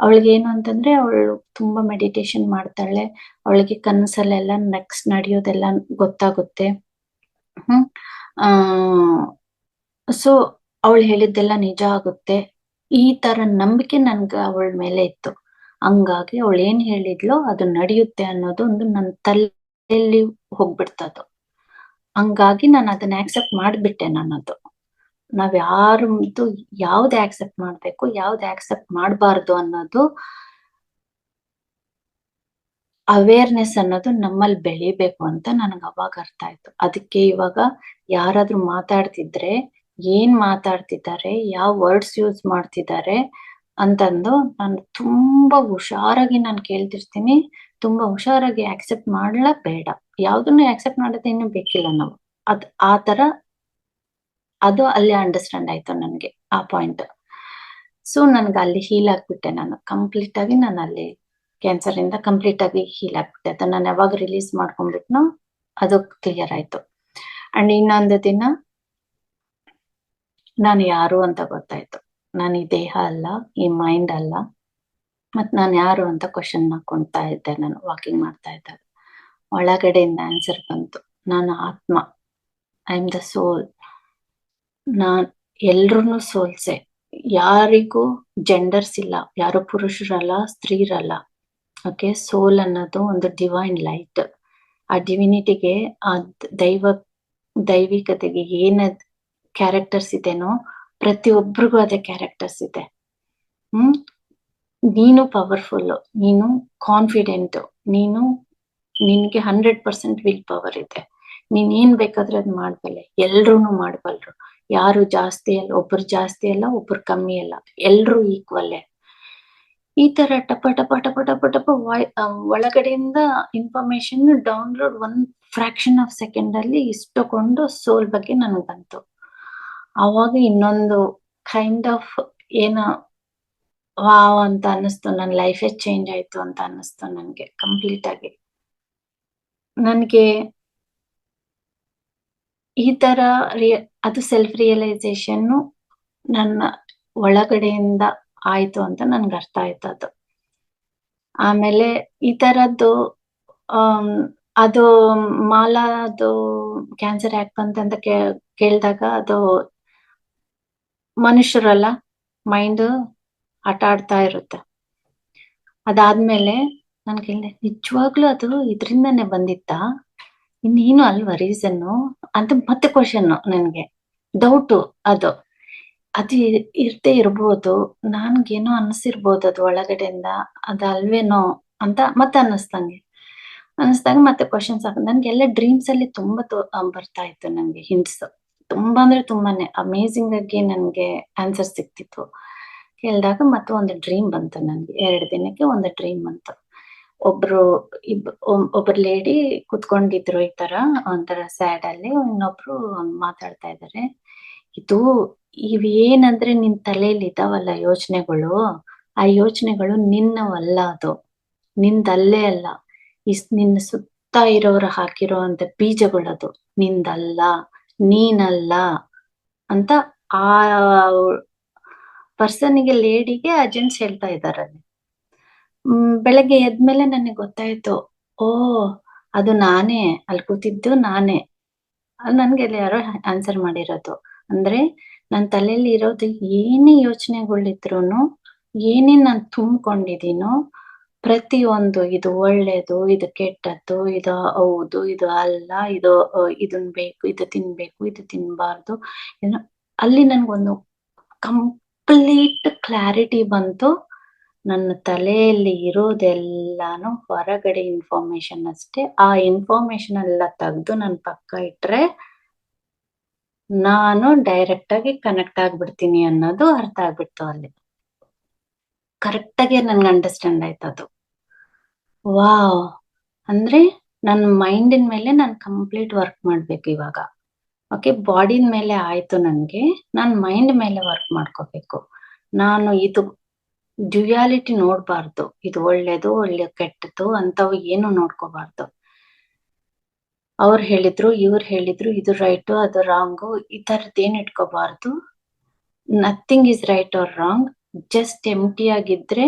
ಅವಳಿಗೆ ಏನು ಅಂತಂದ್ರೆ ಅವಳು ತುಂಬಾ ಮೆಡಿಟೇಷನ್ ಮಾಡ್ತಾಳೆ. ಅವಳಿಗೆ ಕನಸಲ್ಲೆಲ್ಲ ನೆಕ್ಸ್ಟ್ ನಡೆಯೋದೆಲ್ಲ ಗೊತ್ತಾಗುತ್ತೆ. ಸೊ ಅವಳು ಹೇಳಿದ್ದೆಲ್ಲ ನಿಜ ಆಗುತ್ತೆ, ಈ ತರ ನಂಬಿಕೆ ನನ್ಗ ಅವಳ ಮೇಲೆ ಇತ್ತು. ಹಂಗಾಗಿ ಅವಳು ಏನ್ ಹೇಳಿದ್ಲೋ ಅದು ನಡೆಯುತ್ತೆ ಅನ್ನೋದು ಒಂದು ನನ್ನ ತಲೆಯಲ್ಲಿ ಹೋಗ್ಬಿಡ್ತದು. ಹಂಗಾಗಿ ನಾನು ಅದನ್ನ ಆಕ್ಸೆಪ್ಟ್ ಮಾಡ್ಬಿಟ್ಟೆ. ಅದು ನಾವ್ ಯಾವ್ದು ಆಕ್ಸೆಪ್ಟ್ ಮಾಡ್ಬೇಕು, ಯಾವ್ದು ಆಕ್ಸೆಪ್ಟ್ ಮಾಡ್ಬಾರ್ದು ಅನ್ನೋದು ಅವೇರ್ನೆಸ್ ಅನ್ನೋದು ನಮ್ಮಲ್ಲಿ ಬೆಳಿಬೇಕು ಅಂತ ನನಗೆ ಅವಾಗ ಅರ್ಥ ಆಯ್ತು. ಅದಕ್ಕೆ ಇವಾಗ ಯಾರಾದ್ರೂ ಮಾತಾಡ್ತಿದ್ರೆ ಏನ್ ಮಾತಾಡ್ತಿದ್ದಾರೆ, ಯಾವ ವರ್ಡ್ಸ್ ಯೂಸ್ ಮಾಡ್ತಿದ್ದಾರೆ ಅಂತಂದು ನಾನು ತುಂಬಾ ಹುಷಾರಾಗಿ ನಾನು ಕೇಳ್ತಿರ್ತೀನಿ. ತುಂಬಾ ಹುಷಾರಾಗಿ ಆಕ್ಸೆಪ್ಟ್ ಮಾಡ್ಲಾ ಬೇಡ, ಯಾವ್ದನ್ನು ಆಕ್ಸೆಪ್ಟ್ ಮಾಡೋದೇ ಇನ್ನು ಬೇಕಿಲ್ಲ ನಾವು. ಆ ತರ ಅದು ಅಲ್ಲಿ ಅಂಡರ್ಸ್ಟ್ಯಾಂಡ್ ಆಯ್ತು ನನ್ಗೆ ಆ ಪಾಯಿಂಟ್. ಸೊ ನನ್ಗೆ ಅಲ್ಲಿ ಹೀಲ್ ಆಗ್ಬಿಟ್ಟೆ. ನಾನು ಕಂಪ್ಲೀಟ್ ಆಗಿ ನಾನು ಅಲ್ಲಿ ಕ್ಯಾನ್ಸರ್ ಇಂದ ಕಂಪ್ಲೀಟ್ ಆಗಿ ಹೀಲ್ ಆಗ್ಬಿಟ್ಟೆ. ಅದನ್ನ ನಾನು ಯಾವಾಗ ರಿಲೀಸ್ ಮಾಡ್ಕೊಂಡ್ಬಿಟ್ನೋ ಅದು ಕ್ಲಿಯರ್ ಆಯ್ತು. ಅಂಡ್ ಇನ್ನೊಂದು ದಿನ ನಾನು ಯಾರು ಅಂತ ಗೊತ್ತಾಯ್ತು. ನಾನು ಈ ದೇಹ ಅಲ್ಲ, ಈ ಮೈಂಡ್ ಅಲ್ಲ, ಮತ್ ನಾನು ಯಾರು ಅಂತ ಕ್ವಶನ್ ಹಾಕೊಂತಾ ಇದ್ದೆ. ನಾನು ವಾಕಿಂಗ್ ಮಾಡ್ತಾ ಇದ್ದಾಗ ಒಳಗಡೆಯಿಂದ ಆನ್ಸರ್ ಬಂತು, ನಾನು ಆತ್ಮ, ಐ ಆಮ್ ದ ಸೋಲ್. ನಾನ್ ಎಲ್ರೂ ಸೋಲ್ಸೆ, ಯಾರಿಗೂ ಜೆಂಡರ್ಸ್ ಇಲ್ಲ, ಯಾರು ಪುರುಷರಲ್ಲ ಸ್ತ್ರೀರಲ್ಲ. ಓಕೆ, ಸೋಲ್ ಅನ್ನೋದು ಒಂದು ಡಿವೈನ್ ಲೈಟ್. ಆ ಡಿವಿನಿಟಿಗೆ, ಆ ದೈವಿಕತೆಗೆ ಏನ ಕ್ಯಾರೆಕ್ಟರ್ಸ್ ಇದೆನೋ ಪ್ರತಿಯೊಬ್ಬರಿಗೂ ಅದೇ ಕ್ಯಾರೆಕ್ಟರ್ಸ್ ಇದೆ. ನೀನು ಪವರ್ಫುಲ್, ನೀನು ಕಾನ್ಫಿಡೆಂಟ್, ನಿನ್ಗೆ 100% ವಿಲ್ ಪವರ್ ಇದೆ. ನೀನ್ ಏನ್ ಬೇಕಾದ್ರೆ ಅದ್ ಮಾಡ್ಬಲ್ಲೆ, ಎಲ್ರೂನು ಮಾಡ್ಬಲ್ರು. ಯಾರು ಜಾಸ್ತಿ ಅಲ್ಲ, ಒಬ್ರು ಜಾಸ್ತಿ ಅಲ್ಲ, ಒಬ್ರು ಕಮ್ಮಿ ಅಲ್ಲ, ಎಲ್ರು ಈಕ್ವಲ್ಲೇ. ಈ ತರ ಟಪ ಟಪ ಟಪ ಟಪ ಟಪ ಒಳಗಡೆಯಿಂದ information download 1 fraction of second ಅಲ್ಲಿ ಇಷ್ಟಕೊಂಡು ಸೋಲ್ ಬಗ್ಗೆ ನನಗ್ ಬಂತು. ಅವಾಗ ಇನ್ನೊಂದು ಕೈಂಡ್ ಆಫ್ ವಾವ್ ಅಂತ ಅನ್ನಿಸ್ತು. ನನ್ನ ಲೈಫೇ ಚೇಂಜ್ ಆಯ್ತು ಅಂತ ಅನ್ನಿಸ್ತು ನನ್ಗೆ ಕಂಪ್ಲೀಟ್ ಆಗಿ. ನನ್ಗೆ ಈ ತರ ಅದು ಸೆಲ್ಫ್ ರಿಯಲೈಸೇಷನ್ ನನ್ನ ಒಳಗಡೆಯಿಂದ ಆಯ್ತು ಅಂತ ನನ್ಗೆ ಅರ್ಥ ಆಯ್ತು ಅದು. ಆಮೇಲೆ ಈ ತರದ್ದು ಅದು ಮಾಲಾದು ಕ್ಯಾನ್ಸರ್ ಯಾಕೆ ಬಂತಂತ ಕೇಳಿದಾಗ ಅದು ಮನುಷ್ಯರಲ್ಲ, ಮೈಂಡ್ ಆಟ ಆಡ್ತಾ ಇರುತ್ತೆ. ಅದಾದ್ಮೇಲೆ ನಾನು ಕೇಳಿದೆ, ನಿಜವಾಗ್ಲೂ ಅದು ಇದರಿಂದಾನೇ ಬಂದಿತ್ತಾ? ಇನ್ನೇನು ಅಲ್ವಾ ರೀಸನ್ನು ಅಂತ ಮತ್ತೆ ಕ್ವಶನ್, ನನ್ಗೆ ಡೌಟು. ಅದು ಅದು ಇರ್ದೇ ಇರ್ಬೋದು, ನನ್ಗೇನೋ ಅನ್ಸಿರ್ಬೋದು ಅದು ಒಳಗಡೆಯಿಂದ, ಅದಲ್ವೇನೋ ಅಂತ ಮತ್ತೆ ಅನ್ನಿಸ್ದಾಗ ಮತ್ತೆ ಕ್ವಶನ್ಸ್ ನನ್ಗೆಲ್ಲ ಡ್ರೀಮ್ಸ್ ಅಲ್ಲಿ ತುಂಬಾ ಬರ್ತಾ ಇತ್ತು ನನ್ಗೆ ಹಿಂಟ್ಸ್. ತುಂಬಾ ಅಂದ್ರೆ ತುಂಬಾನೇ ಅಮೇಝಿಂಗ್ ಆಗಿ ನನ್ಗೆ ಆನ್ಸರ್ ಸಿಕ್ತಿತ್ತು. ಕೇಳಿದಾಗ ಮತ್ತೆ ಒಂದು ಡ್ರೀಮ್ ಬಂತು ನನ್ಗೆ. 2 ದಿನಕ್ಕೆ ಒಂದು ಡ್ರೀಮ್ ಬಂತು. ಒಬ್ರು ಲೇಡಿ ಕುತ್ಕೊಂಡಿದ್ರು ಈ ತರ ಒಂಥರ ಸ್ಯಾಡ್ ಅಲ್ಲಿ, ಇನ್ನೊಬ್ರು ಮಾತಾಡ್ತಾ ಇದಾರೆ. ಇವೇನಂದ್ರೆ ನಿನ್ ತಲೆಯಲ್ಲಿ ಇದಾವಲ್ಲ ಯೋಚನೆಗಳು, ಆ ಯೋಚನೆಗಳು ನಿನ್ನವಲ್ಲ, ಅದು ನಿಂದಲ್ಲೇ ಅಲ್ಲ, ನಿನ್ನ ಸುತ್ತ ಇರೋರು ಹಾಕಿರೋ ಅಂತ ಬೀಜಗಳದು, ನಿಂದಲ್ಲ, ನೀನಲ್ಲ ಅಂತ ಆ ಪರ್ಸನ್ಗೆ, ಲೇಡಿಗೆ ಆ ಜೆಂಟ್ಸ್ ಹೇಳ್ತಾ ಇದಾರೆ. ಬೆಳಗ್ಗೆ ಎದ್ಮೇಲೆ ನನಗೆ ಗೊತ್ತಾಯ್ತು, ಓ ಅದು ನಾನೇ, ಅಲ್ಲಿ ಕೂತಿದ್ದು ನಾನೇ. ನನ್ಗೆ ಯಾರೋ ಆನ್ಸರ್ ಮಾಡಿರೋದು. ಅಂದ್ರೆ ನನ್ ತಲೆಯಲ್ಲಿ ಇರೋದು ಏನೇ ಯೋಚನೆಗಳಿದ್ರು, ಏನೇ ನಾನು ತುಂಬಿಕೊಂಡಿದೀನೋ ಪ್ರತಿಯೊಂದು, ಇದು ಒಳ್ಳೇದು, ಇದು ಕೆಟ್ಟದ್ದು, ಇದು ಹೌದು, ಇದು ಅಲ್ಲ, ಇದನ್ ಬೇಕು, ಇದು ತಿನ್ಬೇಕು, ಇದು ತಿನ್ಬಾರ್ದು, ಅಲ್ಲಿ ನನ್ಗೊಂದು ಕಂಪ್ಲೀಟ್ ಕ್ಲಾರಿಟಿ ಬಂತು. ನನ್ನ ತಲೆಯಲ್ಲಿ ಇರೋದೆಲ್ಲಾನು ಹೊರಗಡೆ ಇನ್ಫಾರ್ಮೇಶನ್ ಅಷ್ಟೇ. ಆ ಇನ್ಫಾರ್ಮೇಶನ್ ಎಲ್ಲ ತೆಗ್ದು ನನ್ನ ಪಕ್ಕ ಇಟ್ರೆ ನಾನು ಡೈರೆಕ್ಟ್ ಆಗಿ ಕನೆಕ್ಟ್ ಆಗ್ಬಿಡ್ತೀನಿ ಅನ್ನೋದು ಅರ್ಥ ಆಗ್ಬಿಡ್ತು. ಅಲ್ಲಿ ಕರೆಕ್ಟ್ ಆಗಿ ನನ್ಗೆ ಅಂಡರ್ಸ್ಟ್ಯಾಂಡ್ ಆಯ್ತು ಅದು. ವಾವ್, ಅಂದ್ರೆ ನನ್ನ ಮೈಂಡಿನ ಮೇಲೆ ನಾನು ಕಂಪ್ಲೀಟ್ ವರ್ಕ್ ಮಾಡ್ಬೇಕು ಇವಾಗ. ಓಕೆ, ಬಾಡಿನ ಮೇಲೆ ಆಯ್ತು ನನ್ಗೆ, ನಾನ್ ಮೈಂಡ್ ಮೇಲೆ ವರ್ಕ್ ಮಾಡ್ಕೋಬೇಕು. ನಾನು ಇದು ಡ್ಯುಯಾಲಿಟಿ ನೋಡ್ಬಾರ್ದು, ಇದು ಒಳ್ಳೇದು ಒಳ್ಳೆ ಕೆಟ್ಟದ್ದು ಅಂತವು ಏನು ನೋಡ್ಕೋಬಾರ್ದು. ಅವ್ರು ಹೇಳಿದ್ರು, ಇವ್ರು ಹೇಳಿದ್ರು, ಇದು ರೈಟು ಅದು ರಾಂಗು, ಈ ತರದ್ದೇನು ಇಟ್ಕೋಬಾರ್ದು. Nothing is right or wrong, just empty ಆಗಿದ್ರೆ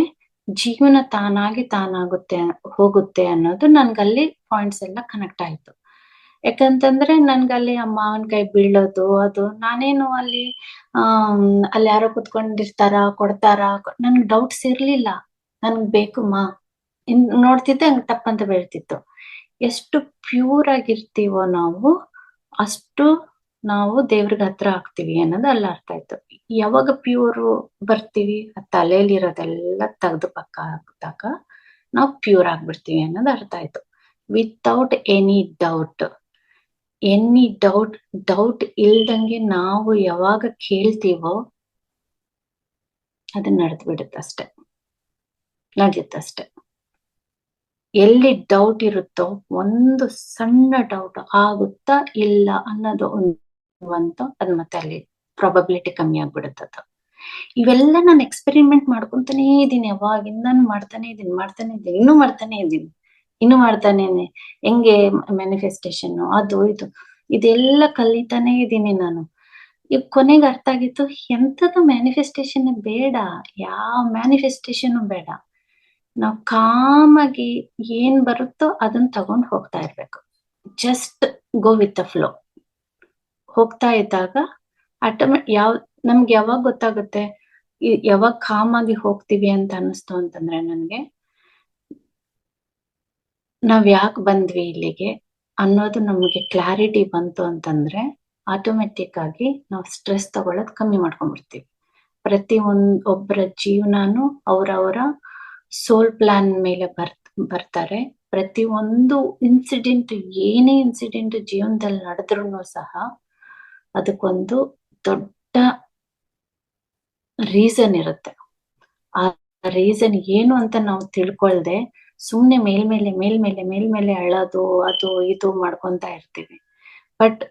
ಜೀವನ ತಾನಾಗುತ್ತೆ ಹೋಗುತ್ತೆ ಅನ್ನೋದು ನನ್ಗಲ್ಲಿ ಪಾಯಿಂಟ್ಸ್ ಎಲ್ಲ ಕನೆಕ್ಟ್ ಆಯ್ತು. ಯಾಕಂತಂದ್ರೆ ನನ್ಗಲ್ಲಿ ಆ ಮಾವಿನಕಾಯಿ ಬೀಳೋದು, ಅದು ನಾನೇನು ಅಲ್ಲಿ ಯಾರೋ ಕುತ್ಕೊಂಡಿರ್ತಾರ, ಕೊಡ್ತಾರ, ನನ್ಗೆ ಡೌಟ್ಸ್ ಇರ್ಲಿಲ್ಲ. ನನ್ಗ್ ಬೇಕು ನೋಡ್ತಿದ್ದೆ ಹಂಗ್ ತಪ್ಪಂತ ಬೀಳ್ತಿತ್ತು. ಎಷ್ಟು ಪ್ಯೂರ್ ಆಗಿರ್ತೀವೋ ನಾವು, ಅಷ್ಟು ನಾವು ದೇವ್ರಿಗೆ ಹತ್ರ ಆಗ್ತೀವಿ ಅನ್ನೋದು ಅಲ್ಲಿ ಅರ್ಥ ಆಯ್ತು. ಯಾವಾಗ ಪ್ಯೂರು ಬರ್ತೀವಿ, ತಲೆಯಲ್ಲಿರೋದೆಲ್ಲ ತೆಗೆದು ಪಕ್ಕ ಹಾಕಿದಾಗ ನಾವು ಪ್ಯೂರ್ ಆಗ್ಬಿಡ್ತೀವಿ ಅನ್ನೋದು ಅರ್ಥ ಆಯ್ತು. ವಿತೌಟ್ ಎನಿ ಡೌಟ್, ಡೌಟ್ ಇಲ್ದಂಗೆ ನಾವು ಯಾವಾಗ ಕೇಳ್ತೀವೋ ಅದು ನಡೆಯುತ್ತಷ್ಟೆ. ಎಲ್ಲಿ ಡೌಟ್ ಇರುತ್ತೋ, ಒಂದು ಸಣ್ಣ ಡೌಟ್ ಆಗುತ್ತಾ ಇಲ್ಲ ಅನ್ನೋದು ಅದು ಮತ್ತೆ ಅಲ್ಲಿ ಪ್ರಾಬಬಿಲಿಟಿ ಕಮ್ಮಿ ಆಗ್ಬಿಡುತ್ತದ. ಇವೆಲ್ಲ ನಾನು ಎಕ್ಸ್ಪೆರಿಮೆಂಟ್ ಮಾಡ್ಕೊಂತಾನೇ ಇದ್ದೀನಿ, ಯಾವಾಗಿಂದ ಮಾಡ್ತಾನೆ ಇದ್ದೀನಿ, ಇನ್ನೂ ಮಾಡ್ತಾನೆ ಹೆಂಗೆ ಮ್ಯಾನಿಫೆಸ್ಟೇಷನ್, ಅದು ಇದೆಲ್ಲ ಕಲಿತಾನೆ ಇದ್ದೀನಿ ನಾನು. ಈಗ ಕೊನೆಗೆ ಅರ್ಥ ಆಗಿತ್ತು, ಎಂಥದ್ದು ಮ್ಯಾನಿಫೆಸ್ಟೇಷನ್ ಬೇಡ, ಯಾವ ಮ್ಯಾನಿಫೆಸ್ಟೇಷನ್ ಬೇಡ. ನಾವು ಕಾಮಾಗಿ ಏನ್ ಬರುತ್ತೋ ಅದನ್ನ ತಗೊಂಡು ಹೋಗ್ತಾ ಇರ್ಬೇಕು. Just go with the flow. ಹೋಗ್ತಾ ಇದ್ದಾಗ ನಮ್ಗೆ ಯಾವಾಗ ಗೊತ್ತಾಗುತ್ತೆ, ಯಾವಾಗ ಕಾಮಾಗಿ ಹೋಗ್ತೀವಿ ಅಂತ ಅನ್ನಿಸ್ತು ಅಂತಂದ್ರೆ, ನನ್ಗೆ ನಾವ್ ಯಾಕೆ ಬಂದ್ವಿ ಇಲ್ಲಿಗೆ ಅನ್ನೋದು ನಮಗೆ ಕ್ಲಾರಿಟಿ ಬಂತು ಅಂತಂದ್ರೆ, ಆಟೋಮೆಟಿಕ್ ಆಗಿ ನಾವು ಸ್ಟ್ರೆಸ್ ತಗೊಳ್ಳೋದು ಕಮ್ಮಿ ಮಾಡ್ಕೊಂಡ್ಬಿಡ್ತೀವಿ. ಒಬ್ಬರ ಜೀವನಾನು ಅವರವರ ಸೋಲ್ ಪ್ಲಾನ್ ಮೇಲೆ ಬರ್ತಾರೆ. ಪ್ರತಿಯೊಂದು ಇನ್ಸಿಡೆಂಟ್, ಏನೇ ಇನ್ಸಿಡೆಂಟ್ ಜೀವನದಲ್ಲಿ ನಡೆದ್ರು ಸಹ ಅದಕ್ಕೊಂದು ದೊಡ್ಡ ರೀಸನ್ ಇರುತ್ತೆ. ಆ ರೀಸನ್ ಏನು ಅಂತ ನಾವು ತಿಳ್ಕೊಳ್ದೆ ಸುಮ್ನೆ ಮೇಲ್ಮೇಲೆ ಅಳೋದು, ಅದು ಇದು ಮಾಡ್ಕೊಂತ ಇರ್ತೀವಿ. ಬಟ್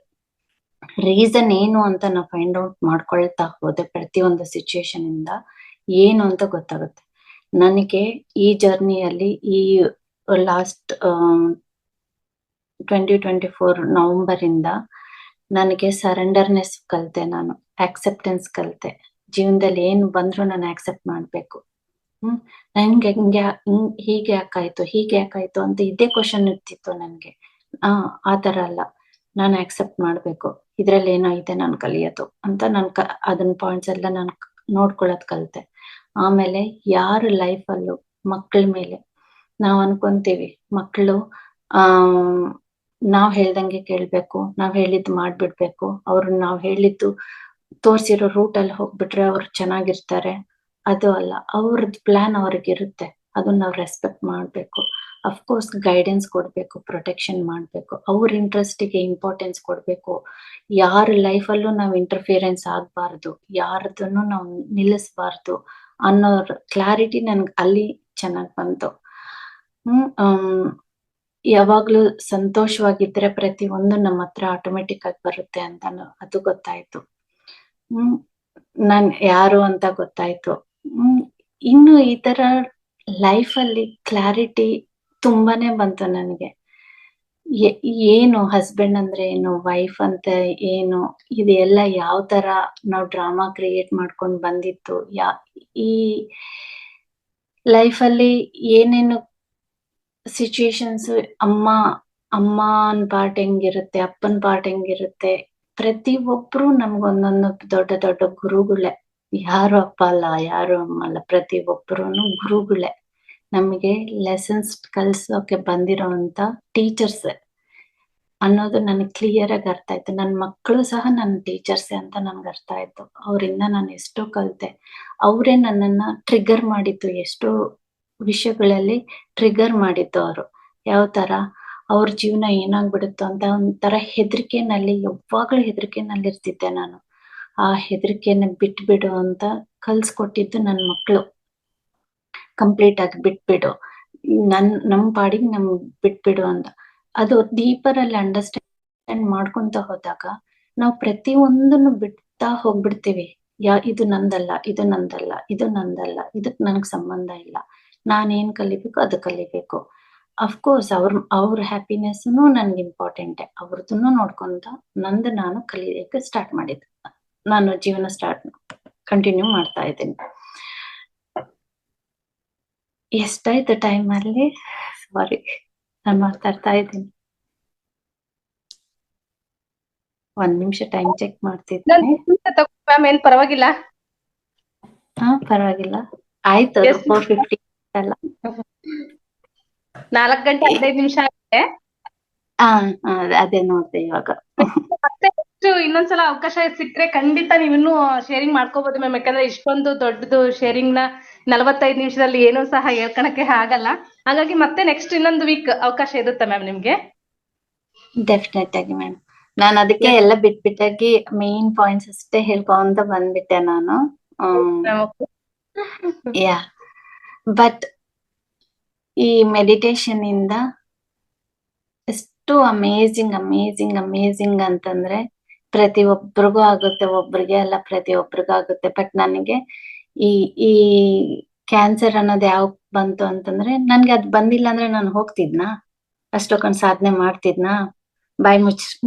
ರೀಸನ್ ಏನು ಅಂತ ನಾವು ಫೈಂಡ್ ಔಟ್ ಮಾಡ್ಕೊಳ್ತಾ ಹೋದೆ ಪ್ರತಿಯೊಂದು ಸಿಚುಯೇಷನ್ ಇಂದ ಏನು ಅಂತ ಗೊತ್ತಾಗುತ್ತೆ. ನನಗೆ ಈ ಜರ್ನಿಯಲ್ಲಿ ಈ ಲಾಸ್ಟ್ 2024 ನವೆಂಬರ್ ಇಂದ ನನಗೆ ಸರೆಂಡರ್ನೆಸ್ ಕಲಿತೆ, ನಾನು ಆಕ್ಸೆಪ್ಟೆನ್ಸ್ ಕಲಿತೆ. ಜೀವನದಲ್ಲಿ ಏನು ಬಂದ್ರು ನಾನು ಆಕ್ಸೆಪ್ಟ್ ಮಾಡ್ಬೇಕು. ನನ್ಗೆ ಹೀಗೆ ಯಾಕಾಯ್ತು ಅಂತ ಇದೇ ಕ್ವಶನ್ ಇರ್ತಿತ್ತು ನನ್ಗೆ. ಆತರ ಅಲ್ಲ, ನಾನು ಆಕ್ಸೆಪ್ಟ್ ಮಾಡ್ಬೇಕು, ಇದ್ರಲ್ಲಿ ಏನೋ ಇದೆ ನಾನು ಕಲಿಯೋದು ಅಂತ ಅದನ್ನ ಪಾಯಿಂಟ್ಸ್ ಎಲ್ಲ ನಾನು ನೋಡ್ಕೊಳ್ಳೋದ್ ಕಲ್ತೆ. ಆಮೇಲೆ ಯಾರ ಲೈಫಲ್ಲೂ ಮಕ್ಕಳ ಮೇಲೆ ನಾವ್ ಅನ್ಕೊಂತೀವಿ, ಮಕ್ಕಳು ನಾವ್ ಹೇಳ್ದಂಗೆ ಕೇಳ್ಬೇಕು, ನಾವ್ ಹೇಳಿದ್ದು ಮಾಡ್ಬಿಡ್ಬೇಕು, ನಾವ್ ಹೇಳಿದ್ದು ತೋರ್ಸಿರೋ ರೂಟ್ ಅಲ್ಲಿ ಹೋಗ್ಬಿಟ್ರೆ ಅವ್ರು ಚೆನ್ನಾಗಿರ್ತಾರೆ. ಅದು ಅಲ್ಲ, ಅವ್ರದ್ ಪ್ಲಾನ್ ಅವ್ರಿಗಿರುತ್ತೆ, ಅದನ್ನ ನಾವ್ ರೆಸ್ಪೆಕ್ಟ್ ಮಾಡ್ಬೇಕು. ಅಫ್ಕೋರ್ಸ್ ಗೈಡೆನ್ಸ್ ಕೊಡ್ಬೇಕು, ಪ್ರೊಟೆಕ್ಷನ್ ಮಾಡ್ಬೇಕು, ಅವ್ರ ಇಂಟ್ರೆಸ್ಟಿಗೆ ಇಂಪಾರ್ಟೆನ್ಸ್ ಕೊಡ್ಬೇಕು. ಯಾರ ಲೈಫಲ್ಲೂ ನಾವ್ ಇಂಟರ್ಫಿಯರೆನ್ಸ್ ಆಗ್ಬಾರ್ದು, ಯಾರ್ದನ್ನು ನಾವು ನಿಲ್ಲಿಸ್ಬಾರ್ದು ಅನ್ನೋ ಕ್ಲಾರಿಟಿ ನನ್ಗೆ ಅಲ್ಲಿ ಚೆನ್ನಾಗ್ ಬಂತು. ಯಾವಾಗ್ಲೂ ಸಂತೋಷವಾಗಿದ್ರೆ ಪ್ರತಿ ಒಂದು ನಮ್ಮ ಹತ್ರ ಆಟೋಮೆಟಿಕ್ ಆಗಿ ಬರುತ್ತೆ ಅಂತ ಅದು ಗೊತ್ತಾಯ್ತು. ನಾನ್ ಯಾರು ಅಂತ ಗೊತ್ತಾಯ್ತು. ಇನ್ನು ಈ ತರ ಲೈಫಲ್ಲಿ ಕ್ಲಾರಿಟಿ ತುಂಬಾನೇ ಬಂತು ನನಗೆ. ಏನು ಹಸ್ಬೆಂಡ್ ಅಂದ್ರೆ ಏನು, ವೈಫ್ ಅಂತ ಏನು, ಇದೆಲ್ಲ ಯಾವ ತರ ನಾವು ಡ್ರಾಮಾ ಕ್ರಿಯೇಟ್ ಮಾಡ್ಕೊಂಡ್ ಬಂದಿತ್ತು, ಈ ಲೈಫಲ್ಲಿ ಏನೇನು ಸಿಚುಯೇಷನ್ಸ್, ಅಮ್ಮನ್ ಪಾರ್ಟ್ ಹೆಂಗಿರುತ್ತೆ, ಅಪ್ಪನ್ ಪಾರ್ಟ್ ಹೆಂಗಿರುತ್ತೆ, ಪ್ರತಿ ಒಬ್ರು ನಮ್ಗೊಂದೊಂದು ದೊಡ್ಡ ದೊಡ್ಡ ಗುರುಗಳೇ. ಯಾರು ಅಪ್ಪ ಅಲ್ಲ, ಯಾರು ಅಮ್ಮ ಅಲ್ಲ, ಪ್ರತಿ ಒಬ್ರುನು ಗುರುಗಳೇ, ನಮಗೆ ಲೆಸನ್ಸ್ ಕಲ್ಸೋಕೆ ಬಂದಿರೋಂತ ಟೀಚರ್ಸ್ ಅನ್ನೋದು ನನಗೆ ಕ್ಲಿಯರ್ ಆಗಿ ಅರ್ಥ ಆಯ್ತು. ನನ್ ಮಕ್ಕಳು ಸಹ ನನ್ನ ಟೀಚರ್ಸ್ ಅಂತ ನನ್ಗೆ ಅರ್ಥ ಆಯ್ತು. ಅವರಿಂದ ನಾನು ಎಷ್ಟೋ ಕಲಿತೆ. ಅವರೇ ನನ್ನನ್ನ ಟ್ರಿಗರ್ ಮಾಡಿದ್ದು, ಎಷ್ಟೋ ವಿಷಯಗಳಲ್ಲಿ ಟ್ರಿಗರ್ ಮಾಡಿದ್ದು ಅವರು. ಯಾವ ತರ ಅವ್ರ ಜೀವನ ಏನಾಗ್ಬಿಡುತ್ತೋ ಅಂತ ಒಂಥರ ಹೆದರಿಕೆನಲ್ಲಿ, ಯಾವಾಗ್ಲೂ ಹೆದರಿಕೆನಲ್ಲಿ ಇರ್ತಿದ್ದೆ ನಾನು. ಆ ಹೆದರಿಕೆನ ಬಿಟ್ಬಿಡು ಅಂತ ಕಲ್ಸ್ಕೊಟ್ಟಿದ್ದು ನನ್ ಮಕ್ಳು. ಕಂಪ್ಲೀಟ್ ಆಗಿ ಬಿಟ್ಬಿಡು, ನಮ್ ಪಾಡಿಗೆ ನಮ್ ಬಿಟ್ಬಿಡು ಅಂತ. ಅದು ಡೀಪರ್ ಅಲ್ಲಿ ಅಂಡರ್ಸ್ಟ್ಯಾಂಡ್ ಮಾಡ್ಕೊಂತ ಹೋದಾಗ ನಾವು ಪ್ರತಿ ಒಂದನ್ನು ಬಿಡ್ತಾ ಹೋಗ್ಬಿಡ್ತೀವಿ. ಇದು ನಂದಲ್ಲ, ಇದು ನಂದಲ್ಲ, ಇದು ನಂದಲ್ಲ, ಇದಕ್ ನನಗ್ ಸಂಬಂಧ ಇಲ್ಲ, ನಾನೇನ್ ಕಲಿಬೇಕು ಅದು ಕಲಿಬೇಕು. ಅಫ್ಕೋರ್ಸ್ ಅವ್ರ ಹ್ಯಾಪಿನೆಸ್ ನನ್ಗೆ ಇಂಪಾರ್ಟೆಂಟೆ. ಅವ್ರದನ್ನು ನೋಡ್ಕೊಂತ ನಂದು ನಾನು ಕಲಿಯಕ್ಕೆ ಸ್ಟಾರ್ಟ್ ಮಾಡಿದ್ದೆ. ನಾನು ಜೀವನ ಕಂಟಿನ್ಯೂ ಮಾಡ್ತಾ ಇದ್ದೀನಿ. ಎಷ್ಟಾಯ್ತು ಟೈಮ್ ಅಲ್ಲಿ? ಸಾರಿ, ನಾನು ಮಾತಾಡ್ತಾ ಇದ್ದೀನಿ. 1 ನಿಮಿಷ ಟೈಮ್ ಚೆಕ್ ಮಾಡ್ತಿದ್ದೀನಿ. ಮ್ಯಾಮ್ ಏನ್ ಪರವಾಗಿಲ್ಲ? ಪರವಾಗಿಲ್ಲ, ಆಯ್ತು. 4:50 ಅಲ್ಲ, 4 ಗಂಟೆ 15 ನಿಮಿಷ ಆಗಿದೆ. ಅದೇ ನೋಡ್ದೆ ಇವಾಗ. ಮತ್ತೆ ಇನ್ನೊಂದ್ಸಲ ಅವಕಾಶ ಸಿಕ್ಕ್ರೆ ಖಂಡಿತ ನೀವಿನ್ನೂ ಶೇರಿಂಗ್ ಮಾಡ್ಕೋಬಹುದು ಮ್ಯಾಮ್. ಯಾಕಂದ್ರೆ ಇಷ್ಟೊಂದು ದೊಡ್ಡದು ಶೇರಿಂಗ್ ನ 45 ನಿಮಿಷದಲ್ಲಿ ಏನೂ ಸಹ ಹೇಳ್ಕೊಳಕ್ಕೆ ಆಗಲ್ಲ. ಹಾಗಾಗಿ ಮತ್ತೆ ನೆಕ್ಸ್ಟ್ ಇನ್ನೊಂದು ವೀಕ್ ಅವಕಾಶ ಇರುತ್ತೆ ಮ್ಯಾಮ್ ನಿಮ್ಗೆ. ಡೆಫಿನೆಟ್ ಆಗಿ ಮ್ಯಾಮ್. ನಾನು ಅದಕ್ಕೆ ಎಲ್ಲ ಬಿಟ್ಬಿಟ್ಟಾಗಿ ಮೇನ್ ಪಾಯಿಂಟ್ಸ್ ಅಷ್ಟೇ ಹೇಳ್ಕೊಂತ ಬಂದ್ಬಿಟ್ಟೆ ನಾನು. ಯಾ, ಬಟ್ ಈ ಮೆಡಿಟೇಷನ್ ಇಂದ ಎಷ್ಟು ಅಮೇಜಿಂಗ್ ಅಂತಂದ್ರೆ ಪ್ರತಿ ಒಬ್ರಿಗೂ ಆಗುತ್ತೆ, ಒಬ್ರಿಗೆ ಅಲ್ಲ ಪ್ರತಿ ಒಬ್ರಿಗೂ ಆಗುತ್ತೆ. ಬಟ್ ನನಗೆ ಈ ಕ್ಯಾನ್ಸರ್ ಅನ್ನೋದು ಯಾವ ಬಂತು ಅಂತಂದ್ರೆ, ನನ್ಗೆ ಅದ್ ಬಂದಿಲ್ಲ ಅಂದ್ರೆ ನಾನು ಹೋಗ್ತಿದ್ನಾ, ಅಷ್ಟೊಂದು ಸಾಧನೆ ಮಾಡ್ತಿದ್ನಾ, ಬಾಯಿ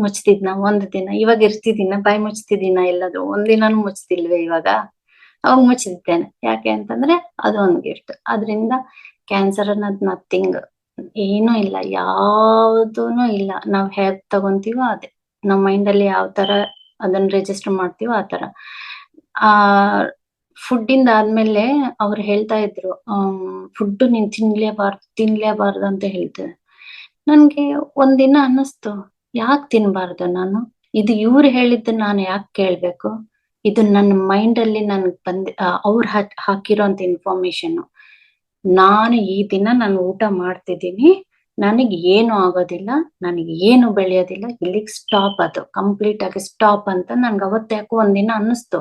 ಮುಚ್ತಿದ್ನ ಒಂದ್ ದಿನ? ಇವಾಗ ಇರ್ತಿದ್ದೀನ ಬಾಯಿ ಮುಚ್ತಿದ್ದೀನ? ಎಲ್ಲದು ಒಂದಿನಾನು ಮುಚ್ತಿಲ್ವೇ? ಇವಾಗ ಅವಾಗ ಮುಚ್ಚಿದ್ದೇನೆ. ಯಾಕೆ ಅಂತಂದ್ರೆ ಅದು ಒಂದ್ ಗಿಫ್ಟ್. ಅದ್ರಿಂದ ಕ್ಯಾನ್ಸರ್ ಅನ್ನೋದು ನಥಿಂಗ್, ಏನೂ ಇಲ್ಲ, ಯಾವ್ದೂನು ಇಲ್ಲ. ನಾವ್ ಹೇಗ್ ತಗೊಂತೀವೋ ಅದೇ, ನಮ್ ಮೈಂಡ್ ಅಲ್ಲಿ ಯಾವ ತರ ಅದನ್ನ ರಿಜಿಸ್ಟರ್ ಮಾಡ್ತೀವೋ ಆ ತರ. ಫುಡ್ ಇಂದ ಆದ್ಮೇಲೆ ಅವ್ರು ಹೇಳ್ತಾ ಇದ್ರು, ಫುಡ್ ನೀನ್ ತಿನ್ಲೇಬಾರ್ದು ಅಂತ ಹೇಳ್ತಾರೆ. ನನ್ಗೆ ಒಂದಿನ ಅನ್ನಿಸ್ತು, ಯಾಕೆ ತಿನ್ಬಾರ್ದು ನಾನು? ಇದು ಇವ್ರು ಹೇಳಿದ್ದು ನಾನು ಯಾಕೆ ಕೇಳ್ಬೇಕು? ಇದು ನನ್ನ ಮೈಂಡ್ ಅಲ್ಲಿ ನನ್ಗೆ ಅವ್ರು ಹಾಕಿರೋಂತ ಇನ್ಫಾರ್ಮೇಶನ್. ನಾನು ಈ ದಿನ ನಾನು ಊಟ ಮಾಡ್ತಿದ್ದೀನಿ, ನನಗೆ ಏನು ಆಗೋದಿಲ್ಲ, ನನಗೆ ಏನು ಬೆಳೆಯೋದಿಲ್ಲ, ಇಲ್ಲಿಗೆ ಸ್ಟಾಪ್, ಅದು ಕಂಪ್ಲೀಟ್ ಆಗಿ ಸ್ಟಾಪ್ ಅಂತ ನನ್ಗೆ ಅವತ್ತು ಯಾಕೋ ಒಂದಿನ ಅನ್ನಿಸ್ತು.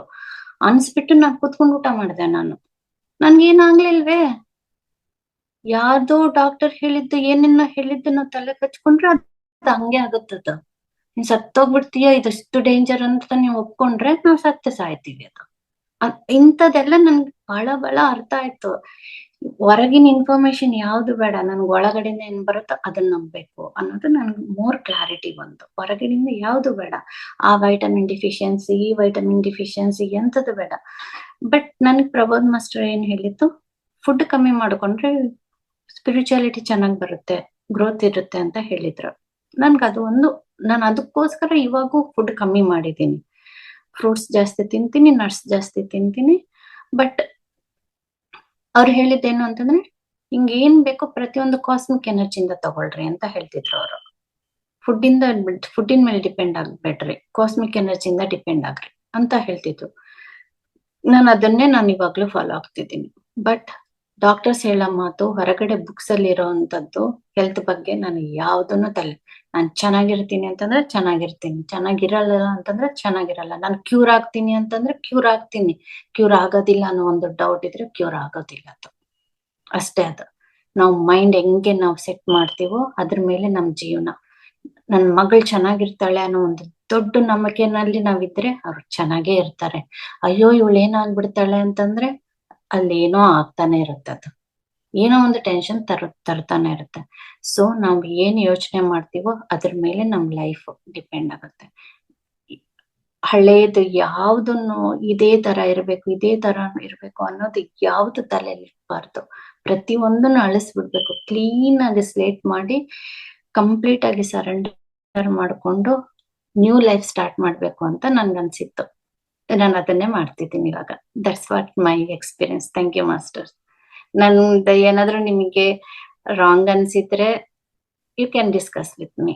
ಅನ್ಸ್ಬಿಟ್ಟು ನಾನು ಕುತ್ಕೊಂಡು ಊಟ ಮಾಡಿದೆ. ನನ್ಗೇನಾಗ್ಲಿಲ್ವೇ? ಯಾರ್ದೋ ಡಾಕ್ಟರ್ ಹೇಳಿದ್ದು, ಏನೇನೋ ಹೇಳಿದ್ದು ನಾವು ತಲೆ ಕಚ್ಕೊಂಡ್ರೆ ಅದು ಹಂಗೆ ಆಗುತ್ತದ. ನೀನ್ ಸತ್ತೋಗ್ಬಿಡ್ತೀಯ, ಇದಷ್ಟು ಡೇಂಜರ್ ಅಂತ ನೀವು ಒಪ್ಕೊಂಡ್ರೆ ನಾವು ಸಾಯ್ತೀವಿ. ಅದು ಇಂಥದೆಲ್ಲ ನನ್ಗೆ ಬಹಳ ಅರ್ಥ ಆಯ್ತು. ಹೊರಗಿನ ಇನ್ಫಾರ್ಮೇಶನ್ ಯಾವ್ದು ಬೇಡ, ನನ್ಗೆ ಒಳಗಡೆಯಿಂದ ಏನ್ ಬರುತ್ತೋ ಅದನ್ನ ನಂಬೇಕು ಅನ್ನೋದು ನನ್ಗೆ ಮೋರ್ ಕ್ಲಾರಿಟಿ ಬಂತು. ಹೊರಗಡೆಯಿಂದ ಯಾವ್ದು ಬೇಡ, ಆ ವೈಟಮಿನ್ ಡಿಫಿಷಿಯನ್ಸಿ, ಈ ವೈಟಮಿನ್ ಡಿಫಿಷಿಯನ್ಸಿ ಎಂತದ್ದು ಬೇಡ. ಬಟ್ ನನ್ಗೆ ಪ್ರಬೋಧ್ ಮಾಸ್ಟರ್ ಏನ್ ಹೇಳಿತ್ತು, ಫುಡ್ ಕಮ್ಮಿ ಮಾಡ್ಕೊಂಡ್ರೆ ಸ್ಪಿರಿಚುಯಾಲಿಟಿ ಚೆನ್ನಾಗಿ ಬರುತ್ತೆ, ಗ್ರೋತ್ ಇರುತ್ತೆ ಅಂತ ಹೇಳಿದ್ರು. ನನ್ಗದು ಒಂದು, ನಾನು ಅದಕ್ಕೋಸ್ಕರ ಇವಾಗೂ ಫುಡ್ ಕಮ್ಮಿ ಮಾಡಿದ್ದೀನಿ. ಫ್ರೂಟ್ಸ್ ಜಾಸ್ತಿ ತಿಂತೀನಿ, ನಟ್ಸ್ ಜಾಸ್ತಿ ತಿಂತೀನಿ. ಬಟ್ ಅವ್ರು ಹೇಳಿದ್ದೇನು ಅಂತಂದ್ರೆ, ಹಿಂಗ್ ಏನ್ ಬೇಕೋ ಪ್ರತಿಯೊಂದು ಕಾಸ್ಮಿಕ್ ಎನರ್ಜಿಯಿಂದ ತಗೊಳ್ರಿ ಅಂತ ಹೇಳ್ತಿದ್ರು ಅವರು. ಫುಡ್ಡಿನ ಮೇಲೆ ಡಿಪೆಂಡ್ ಆಗ್ಬೇಡ್ರಿ, ಕಾಸ್ಮಿಕ್ ಎನರ್ಜಿಯಿಂದ ಡಿಪೆಂಡ್ ಆಗ್ರಿ ಅಂತ ಹೇಳ್ತಿದ್ರು. ನಾನು ಇವಾಗ್ಲೂ ಫಾಲೋ ಆಗ್ತಿದ್ದೀನಿ. ಬಟ್ ಡಾಕ್ಟರ್ಸ್ ಹೇಳೋ ಮಾತು, ಹೊರಗಡೆ ಬುಕ್ಸ್ ಅಲ್ಲಿ ಇರೋವಂಥದ್ದು ಹೆಲ್ತ್ ಬಗ್ಗೆ ನಾನು ಯಾವ್ದನ್ನು ನಾನು ಚೆನ್ನಾಗಿರ್ತೀನಿ ಅಂತಂದ್ರೆ ಚೆನ್ನಾಗಿರ್ತೀನಿ, ಚೆನ್ನಾಗಿರಲ್ಲ ಅಂತಂದ್ರೆ ಚೆನ್ನಾಗಿರಲ್ಲ. ನಾನು ಕ್ಯೂರ್ ಆಗ್ತೀನಿ ಅಂತಂದ್ರೆ ಕ್ಯೂರ್ ಆಗ್ತೀನಿ. ಕ್ಯೂರ್ ಆಗೋದಿಲ್ಲ ಅನ್ನೋ ಒಂದು ಡೌಟ್ ಇದ್ರೆ ಕ್ಯೂರ್ ಆಗೋದಿಲ್ಲ ಅದು, ಅಷ್ಟೇ. ಅದು ನಾವು ಮೈಂಡ್ ಹೆಂಗೆ ನಾವು ಸೆಟ್ ಮಾಡ್ತೀವೋ ಅದ್ರ ಮೇಲೆ ನಮ್ ಜೀವನ. ನನ್ ಮಗಳು ಚೆನ್ನಾಗಿರ್ತಾಳೆ ಅನ್ನೋ ಒಂದು ದೊಡ್ಡ ನಂಬಿಕೆನಲ್ಲಿ ನಾವಿದ್ರೆ ಅವ್ರು ಚೆನ್ನಾಗೇ ಇರ್ತಾರೆ. ಅಯ್ಯೋ ಇವಳು ಏನಾಗ್ಬಿಡ್ತಾಳೆ ಅಂತಂದ್ರೆ ಅಲ್ಲಿ ಏನೋ ಆಗ್ತಾನೆ ಇರುತ್ತೆ. ಅದು ಏನೋ ಒಂದು ಟೆನ್ಷನ್ ತರ್ತಾನೆ ಇರುತ್ತೆ. ಸೊ ನಾವ್ ಏನ್ ಯೋಚನೆ ಮಾಡ್ತೀವೋ ಅದ್ರ ಮೇಲೆ ನಮ್ ಲೈಫ್ ಡಿಪೆಂಡ್ ಆಗುತ್ತೆ. ಹಳೇದು ಯಾವ್ದನ್ನು ಇದೇ ತರ ಇರ್ಬೇಕು ಅನ್ನೋದು ಯಾವ್ದು ತಲೆಯಲ್ಲಿ ಇರ್ಬಾರ್ದು. ಪ್ರತಿಯೊಂದನ್ನು ಅಳಿಸ್ಬಿಡ್ಬೇಕು, ಕ್ಲೀನ್ ಆಗಿ ಸ್ಲೇಟ್ ಮಾಡಿ ಕಂಪ್ಲೀಟ್ ಆಗಿ ಸರೆಂಡರ್ ಮಾಡ್ಕೊಂಡು ನ್ಯೂ ಲೈಫ್ ಸ್ಟಾರ್ಟ್ ಮಾಡ್ಬೇಕು ಅಂತ ನನ್ಗನ್ಸಿತ್ತು. ನಾನು ಅದನ್ನೇ ಮಾಡ್ತಿದ್ದೀನಿ ಇವಾಗ. That's what my experience. Thank you master. ಏನಾದ್ರೂ ನಿಮಗೆ ರಾಂಗ್ ಅನ್ಸಿದ್ರೆ you can discuss with me.